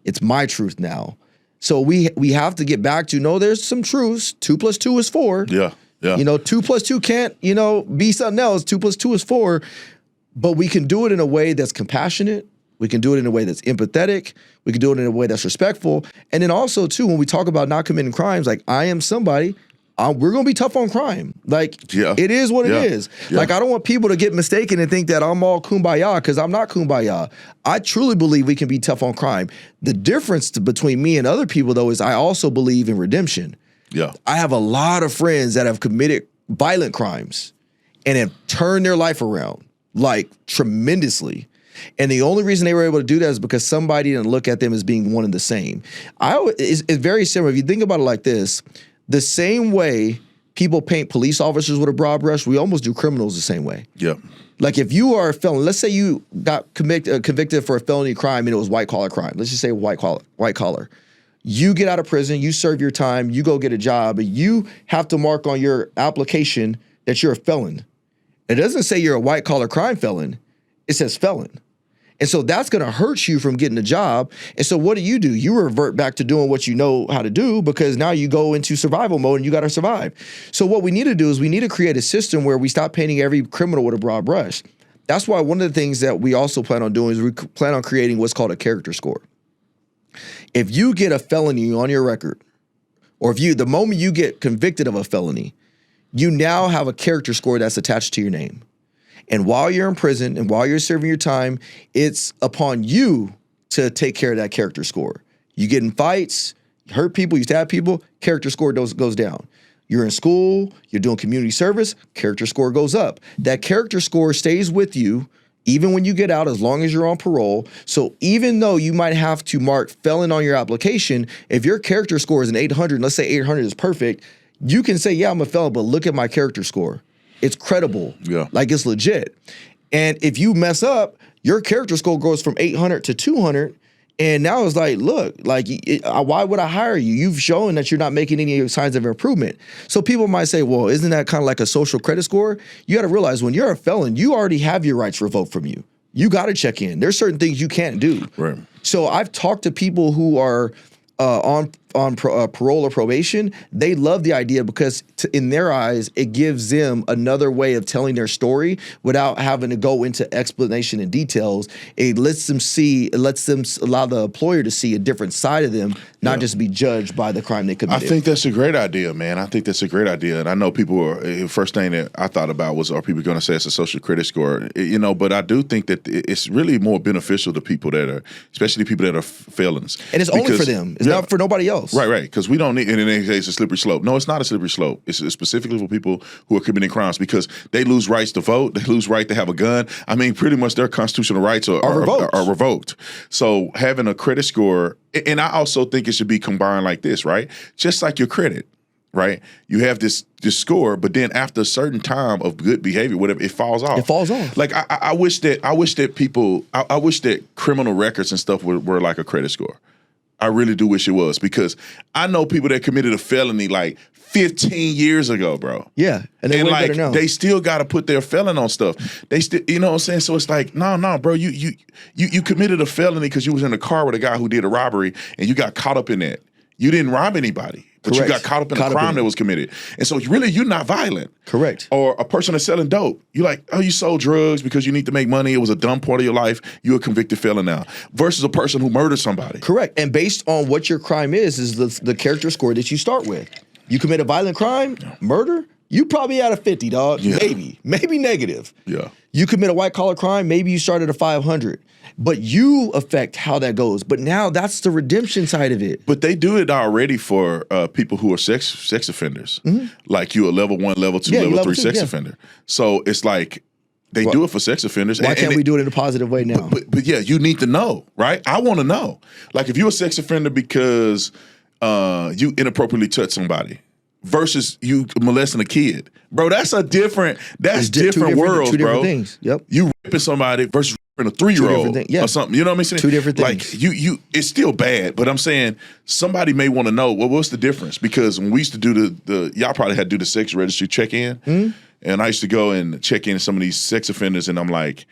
It's my truth now. So we have to get back to, no, there's some truths. 2 + 2 is 4. Yeah. Yeah. 2 + 2 can't, be something else. 2 + 2 is 4. But we can do it in a way that's compassionate. We can do it in a way that's empathetic. We can do it in a way that's respectful. And then also, too, when we talk about not committing crimes, like I am somebody, we're going to be tough on crime. Like, it is what it is. Yeah. Like, I don't want people to get mistaken and think that I'm all kumbaya, because I'm not kumbaya. I truly believe we can be tough on crime. The difference between me and other people, though, is I also believe in redemption. Yeah. I have a lot of friends that have committed violent crimes and have turned their life around, like tremendously. And the only reason they were able to do that is because somebody didn't look at them as being one and the same. It's very similar. If you think about it like this, the same way people paint police officers with a broad brush, we almost do criminals the same way. Yeah. Like if you are a felon, let's say you got convicted for a felony crime and it was white collar crime. Let's just say white collar. You get out of prison, you serve your time, you go get a job, and you have to mark on your application that you're a felon. It doesn't say you're a white collar crime felon. It says felon. And so that's going to hurt you from getting a job. And so what do? You revert back to doing what you know how to do, because now you go into survival mode and you got to survive. So what we need to do is we need to create a system where we stop painting every criminal with a broad brush. That's why one of the things that we also plan on doing is we plan on creating what's called a character score. If you get a felony on your record, or the moment you get convicted of a felony, you now have a character score that's attached to your name. And while you're in prison and while you're serving your time, it's upon you to take care of that character score. You get in fights, you hurt people, you stab people, character score goes down. You're in school, you're doing community service, character score goes up. That character score stays with you even when you get out, as long as you're on parole. So even though you might have to mark felon on your application, if your character score is an 800, let's say 800 is perfect, you can say, yeah, I'm a felon, but look at my character score. It's credible. Yeah. Like it's legit. And if you mess up, your character score goes from 800 to 200. And now it's like, look, like, why would I hire you? You've shown that you're not making any signs of improvement. So people might say, well, isn't that kind of like a social credit score? You got to realize when you're a felon, you already have your rights revoked from you. You got to check in. There's certain things you can't do. Right. So I've talked to people who are on parole or probation. They love the idea because in their eyes, it gives them another way of telling their story without having to go into explanation and details. It lets them allow the employer to see a different side of them, not just be judged by the crime they committed. I think that's a great idea, man. I think that's a great idea. And I know people are, first thing that I thought about was, are people going to say it's a social credit score? You know, but I do think that it's really more beneficial to people that are, especially people that are felons. And it's only for them. It's not for nobody else. Right. Because we don't need, and then it's a slippery slope. No, it's not a slippery slope. It's specifically for people who are committing crimes because they lose rights to vote. They lose right to have a gun. I mean, pretty much their constitutional rights are revoked. So having a credit score, and I also think it should be combined like this, right? Just like your credit, right? You have this score, but then after a certain time of good behavior, whatever, it falls off. It falls off. Like I wish that people, I wish that criminal records and stuff were like a credit score. I really do wish it was because I know people that committed a felony like 15 years ago, bro. Yeah, and they like better now. They still got to put their felon on stuff. They still, you know what I'm saying? So it's like, no, bro, you committed a felony because you was in a car with a guy who did a robbery and you got caught up in that. You didn't rob anybody. But you got caught up in a crime that was committed. And so really, you're not violent. Correct. Or a person that's selling dope. You're like, oh, you sold drugs because you need to make money. It was a dumb part of your life. You're a convicted felon now. Versus a person who murdered somebody. Correct. And based on what your crime is the character score that you start with. You commit a violent crime, murder, you probably at a 50, dog. Yeah. Maybe negative. Yeah. You commit a white collar crime, maybe you start at a 500. But you affect how that goes. But now that's the redemption side of it. But they do it already for people who are sex offenders. Mm-hmm. Like you a level 1, level 2, level 3 sex offender. So it's like they do it for sex offenders. Why can't we do it in a positive way now? But yeah, you need to know, right? I want to know. Like if you're a sex offender because you inappropriately touched somebody versus you molesting a kid. Bro, that's different worlds, two different bro. Things. Yep. You ripping somebody versus a 3-year-old or something. You know what I'm saying? Two different Like things. it's still bad, but I'm saying somebody may want to know, well, what's the difference? Because when we used to do y'all probably had to do the sex registry check-in, and I used to go and check in some of these sex offenders, and I'm like,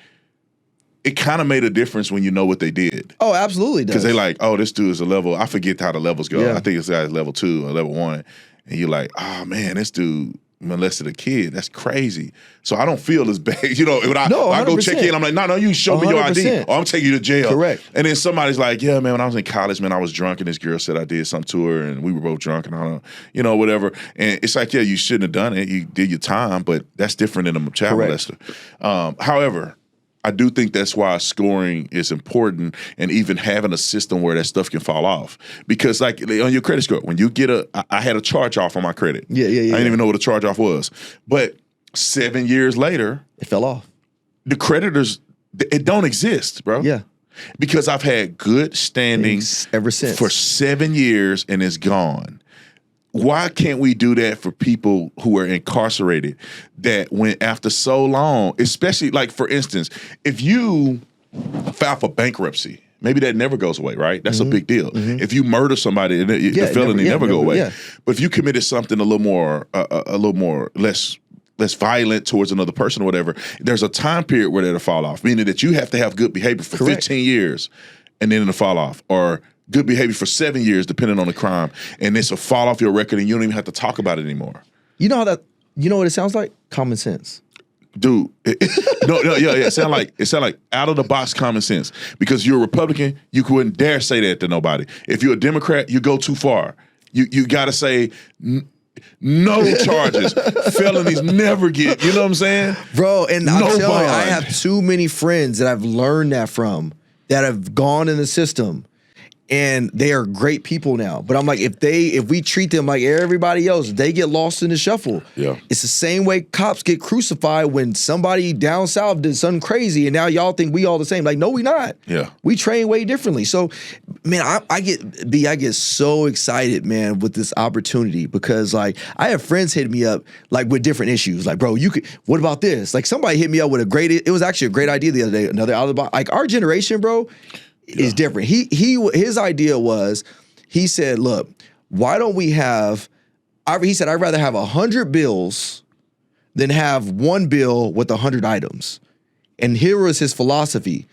it kind of made a difference when you know what they did. Oh, absolutely does. Because they like, oh, this dude is a level, I forget how the levels go. Yeah. I think this guy's level 2 or level 1, and you're like, oh man, this dude molested a kid. That's crazy. So I don't feel as bad. You know, when I go check in, I'm like, no, you show me your ID or I'm taking you to jail. Correct. And then somebody's like, yeah, man, when I was in college, man, I was drunk and this girl said I did something to her and we were both drunk and I don't know, you know, whatever. And it's like, yeah, you shouldn't have done it. You did your time, but that's different than a child molester. However, I do think that's why scoring is important and even having a system where that stuff can fall off. Because like on your credit score, when you get I had a charge off on my credit. Yeah. I didn't even know what a charge off was. But 7 years later, it fell off. The creditors, it don't exist, bro. Yeah. Because I've had good standing ever since for 7 years and it's gone. Why can't we do that for people who are incarcerated that went after so long, especially like, for instance, if you file for bankruptcy, maybe that never goes away, right? That's a big deal. If you murder somebody, the felony never go away. Yeah. But if you committed something a little more less violent towards another person or whatever, there's a time period where that'll fall off, meaning that you have to have good behavior for 15 years and then it'll fall off. Or good behavior for 7 years, depending on the crime, and this will fall off your record, and you don't even have to talk about it anymore. You know what it sounds like? Common sense, dude. It sound like out of the box common sense. Because you're a Republican, you wouldn't dare say that to nobody. If you're a Democrat, you go too far. You got to say no charges, felonies never get. You know what I'm saying, bro? And I'm telling you, I have too many friends that I've learned that from that have gone in the system. And they are great people now. But I'm like, if we treat them like everybody else, they get lost in the shuffle. Yeah. It's the same way cops get crucified when somebody down south did something crazy, and now y'all think we all the same. Like, no, we not. Yeah. We train way differently. So, man, I get so excited, man, with this opportunity because, like, I have friends hit me up, like, with different issues. Like, bro, what about this? Like, somebody hit me up with it was actually a great idea the other day, another out of the box. Like, our generation, bro, is different. His idea was, he said, look, why don't we have, he said, I'd rather have 100 bills than have one bill with 100 items. And here was his philosophy.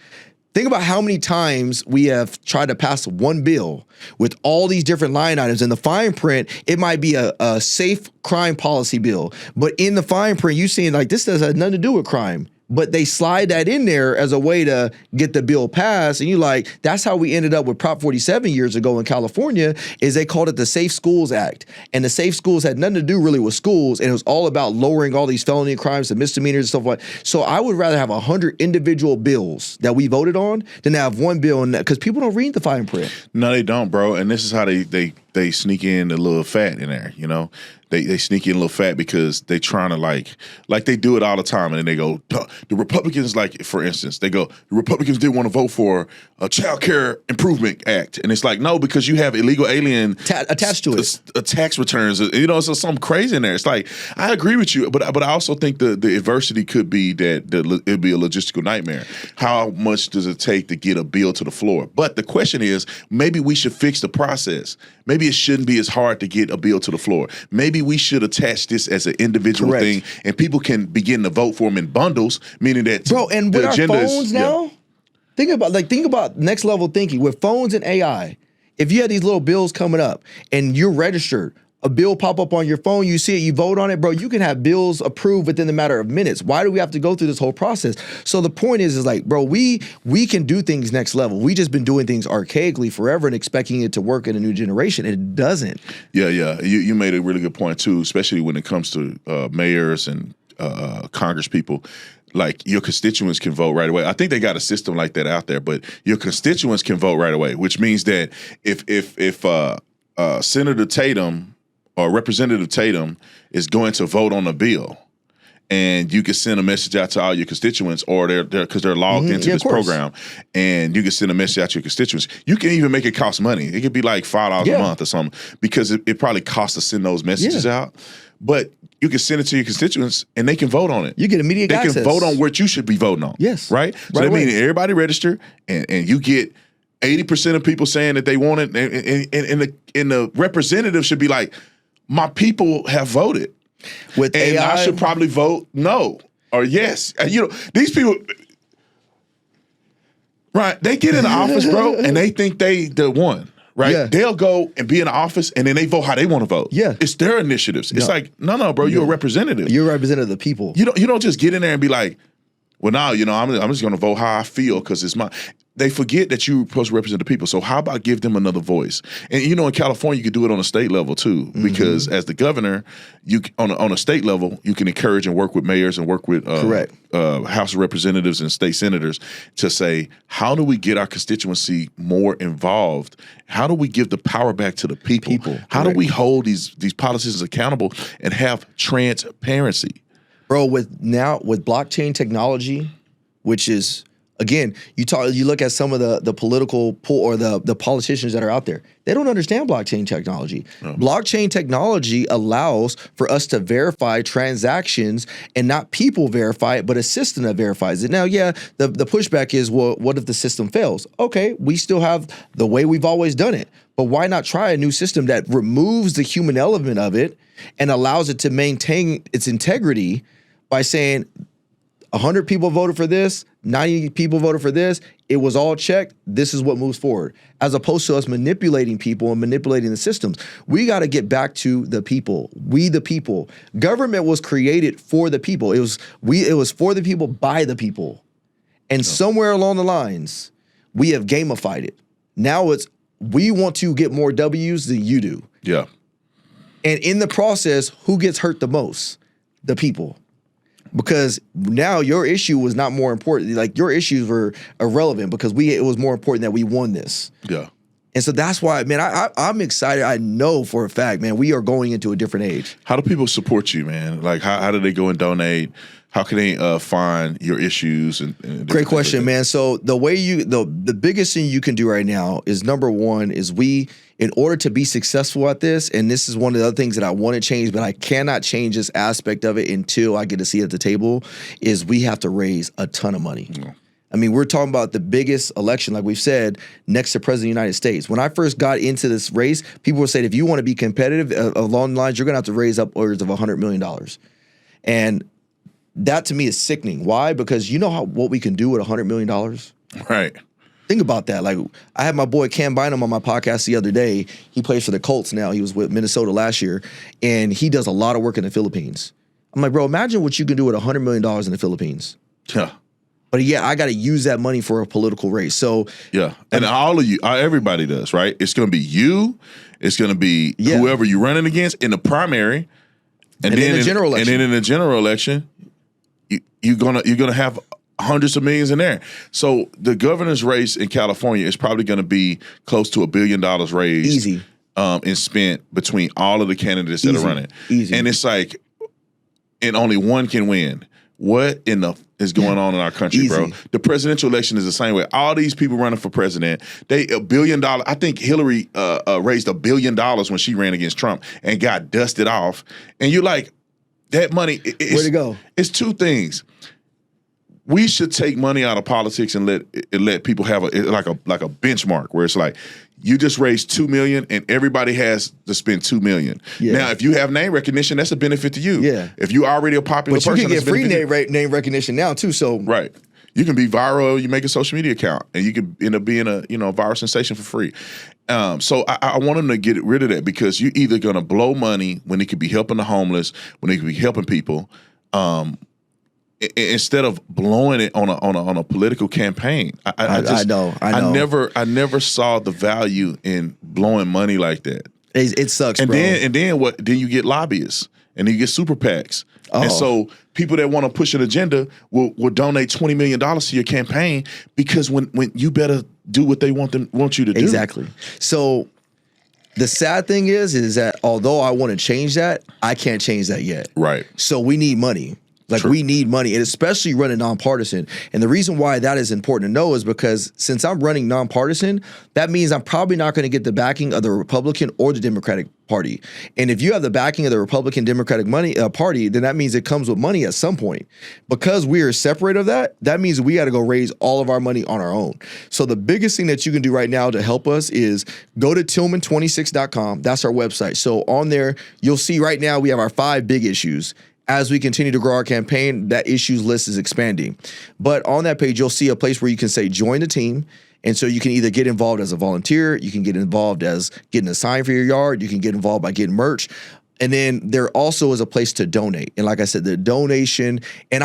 Think about how many times we have tried to pass one bill with all these different line items. In the fine print, it might be a safe crime policy bill. But in the fine print, you seeing like this has nothing to do with crime. But they slide that in there as a way to get the bill passed. And you like, that's how we ended up with Prop 47 years ago in California, is they called it the Safe Schools Act. And the Safe Schools had nothing to do really with schools. And it was all about lowering all these felony crimes and misdemeanors and stuff like that. So I would rather have 100 individual bills that we voted on than have one bill. Because people don't read the fine print. No, they don't, bro. And this is how they sneak in a little fat in there, you know? They sneak in a little fat because they trying to like they do it all the time, and then they go, the Republicans, like, for instance, they go, the Republicans didn't want to vote for a Child Care Improvement Act. And it's like, no, because you have illegal alien attached to it. Tax returns, you know, so something crazy in there. It's like, I agree with you, but I also think the adversity could be that it'd be a logistical nightmare. How much does it take to get a bill to the floor? But the question is, maybe we should fix the process. Maybe it shouldn't be as hard to get a bill to the floor. Maybe we should attach this as an individual thing, and people can begin to vote for them in bundles, meaning that bro, and the with our agenda phones now, think about next level thinking with phones and AI. If you had these little bills coming up and you're registered, a bill pop up on your phone, you see it, you vote on it, bro, you can have bills approved within the matter of minutes. Why do we have to go through this whole process? So the point is like, bro, we can do things next level. We just been doing things archaically forever and expecting it to work in a new generation. It doesn't. Yeah. You made a really good point too, especially when it comes to mayors and Congress people. Like, your constituents can vote right away. I think they got a system like that out there, but your constituents can vote right away, which means that if Senator Tatum or Representative Tatum is going to vote on a bill, and you can send a message out to all your constituents, or they're because they're logged into this program, and you can send a message out to your constituents. You can even make it cost money. It could be like $5 a month or something, because it probably costs to send those messages out. But you can send it to your constituents, and they can vote on it. You get immediate access. They can vote on what you should be voting on. Yes. Right? So that means everybody register, and you get 80% of people saying that they want it, and the representative should be like, my people have voted. With and AI, I should probably vote no or yes. You know, these people, right, they get in the office, bro, and they think they the one. Right? Yeah. They'll go and be in the office, and then they vote how they want to vote. Yeah. It's their initiatives. It's like, no, bro, you're a representative. You're a representative of the people. You don't just get in there and be like, well, now, you know, I'm just going to vote how I feel because it's my. They forget that you're supposed to represent the people. So how about give them another voice? And, you know, in California, you can do it on a state level, too, because as the governor, you on a state level, you can encourage and work with mayors and work with House of Representatives and state senators to say, how do we get our constituency more involved? How do we give the power back to the people? How do we hold these politicians accountable and have transparency? Bro, with blockchain technology, which is, again, you look at some of the political pool or the politicians that are out there. They don't understand blockchain technology. No. Blockchain technology allows for us to verify transactions, and not people verify it, but a system that verifies it. Now, the pushback is, well, what if the system fails? Okay, we still have the way we've always done it. But why not try a new system that removes the human element of it and allows it to maintain its integrity by saying 100 people voted for this, 90 people voted for this, it was all checked, this is what moves forward. As opposed to us manipulating people and manipulating the systems. We got to get back to the people. We the people. Government was created for the people. It was for the people, by the people. And somewhere along the lines, we have gamified it. Now it's, we want to get more W's than you do. Yeah. And in the process, who gets hurt the most? The people. Because now your issue was not more important. Like, your issues were irrelevant because it was more important that we won this. Yeah. And so that's why, man, I'm excited. I know for a fact, man, we are going into a different age. How do people support you, man? Like, how do they go and donate? How can they find your issues? And Great question, man. So the way the biggest thing you can do right now is, number one, is in order to be successful at this, and this is one of the other things that I want to change, but I cannot change this aspect of it until I get a seat at the table, is we have to raise a ton of money. Mm. I mean, we're talking about the biggest election, like we've said, next to President of the United States. When I first got into this race, people were saying, if you want to be competitive along the lines, you're going to have to raise up upwards of $100 million. And that to me is sickening. Why? Because you know what we can do with $100 million? Right. Think about that. Like, I had my boy Cam Bynum on my podcast the other day. He plays for the Colts now. He was with Minnesota last year, and he does a lot of work in the Philippines. I'm like, bro, imagine what you can do with $100 million in the Philippines. Yeah. But yeah, I got to use that money for a political race. So yeah, and all of you, everybody does, right? It's going to be you. It's going to be whoever you're running against in the primary, and then in the general election. And then in the general election, you're gonna have hundreds of millions in there. So the governor's race in California is probably going to be close to $1 billion raised, easy, and spent between all of the candidates that are running. Easy, and it's like, and only one can win. What in the is going on in our country, bro? The presidential election is the same way. All these people running for president, they $1 billion. I think Hillary raised $1 billion when she ran against Trump and got dusted off. And you're like, that money. Where'd it go? It's two things. We should take money out of politics and let people have a benchmark where it's like, you just raised $2 million and everybody has to spend $2 million. Yeah. Now, if you have name recognition, that's a benefit to you. Yeah. If you're already a popular person, but you can get free name recognition now too. So right, you can be viral. You make a social media account, and you can end up being a viral sensation for free. So I want them to get rid of that, because you're either going to blow money when it could be helping the homeless, when it could be helping people. Instead of blowing it on a political campaign. I know. I never saw the value in blowing money like that. It sucks, and bro. Then what? Then you get lobbyists, and then you get super PACs. Oh. And so people that want to push an agenda will donate $20 million to your campaign, because when you better do what they want you to do. Exactly. So the sad thing is that although I want to change that, I can't change that yet. Right. So we need money. Like, True. We need money, and especially running nonpartisan. And the reason why that is important to know is because since I'm running nonpartisan, that means I'm probably not going to get the backing of the Republican or the Democratic Party. And if you have the backing of the Republican Democratic Party, then that means it comes with money at some point. Because we are separate of that, that means we got to go raise all of our money on our own. So the biggest thing that you can do right now to help us is go to Tillman26.com. That's our website. So on there, you'll see right now we have our 5 big issues. As we continue to grow our campaign, that issues list is expanding. But on that page, you'll see a place where you can say, join the team. And so you can either get involved as a volunteer, you can get involved as getting a sign for your yard, you can get involved by getting merch. And then there also is a place to donate. And like I said, the donation, and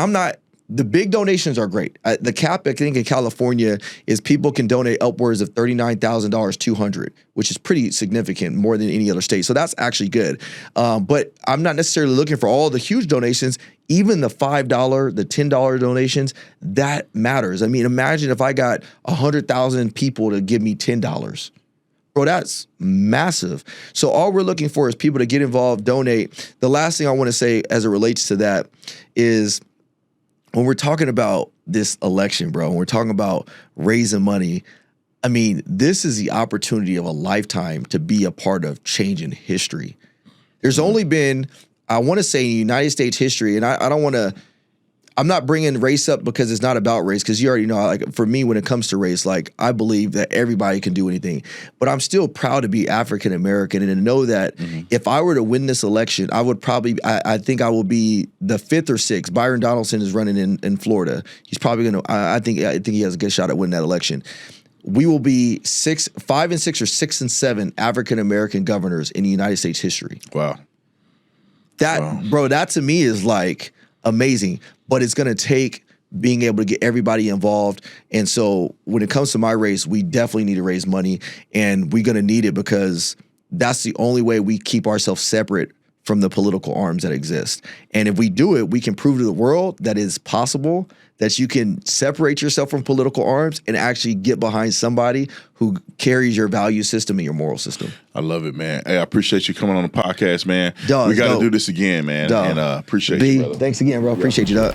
the big donations are great. The cap, I think, in California is people can donate upwards of $39,000, $200, which is pretty significant, more than any other state. So that's actually good. But I'm not necessarily looking for all the huge donations. Even the $5, the $10 donations, that matters. I mean, imagine if I got 100,000 people to give me $10. Bro, that's massive. So all we're looking for is people to get involved, donate. The last thing I want to say as it relates to that is, when we're talking about this election, bro, when we're talking about raising money, I mean, this is the opportunity of a lifetime to be a part of changing history. There's only been, I want to say, in United States history, and I don't want to, I'm not bringing race up because it's not about race, because you already know, like, for me, when it comes to race, like, I believe that everybody can do anything. But I'm still proud to be African American and to know that if I were to win this election, I would probably, I think I will be the 5th or 6th. Byron Donaldson is running in Florida. He's probably going to, I think he has a good shot at winning that election. We will be 5 and 6 or 6 and 7 African American governors in the United States history. Wow. Bro, that to me is like amazing. But it's going to take being able to get everybody involved. And so when it comes to my race, we definitely need to raise money, and we're going to need it because that's the only way we keep ourselves separate from the political arms that exist. And if we do it, we can prove to the world that it's possible that you can separate yourself from political arms and actually get behind somebody who carries your value system and your moral system. I love it, man. Hey, I appreciate you coming on the podcast, man. Duh, we got to do this again, man. Duh. And appreciate B, you, brother. thanks again, bro. Appreciate you, Doug.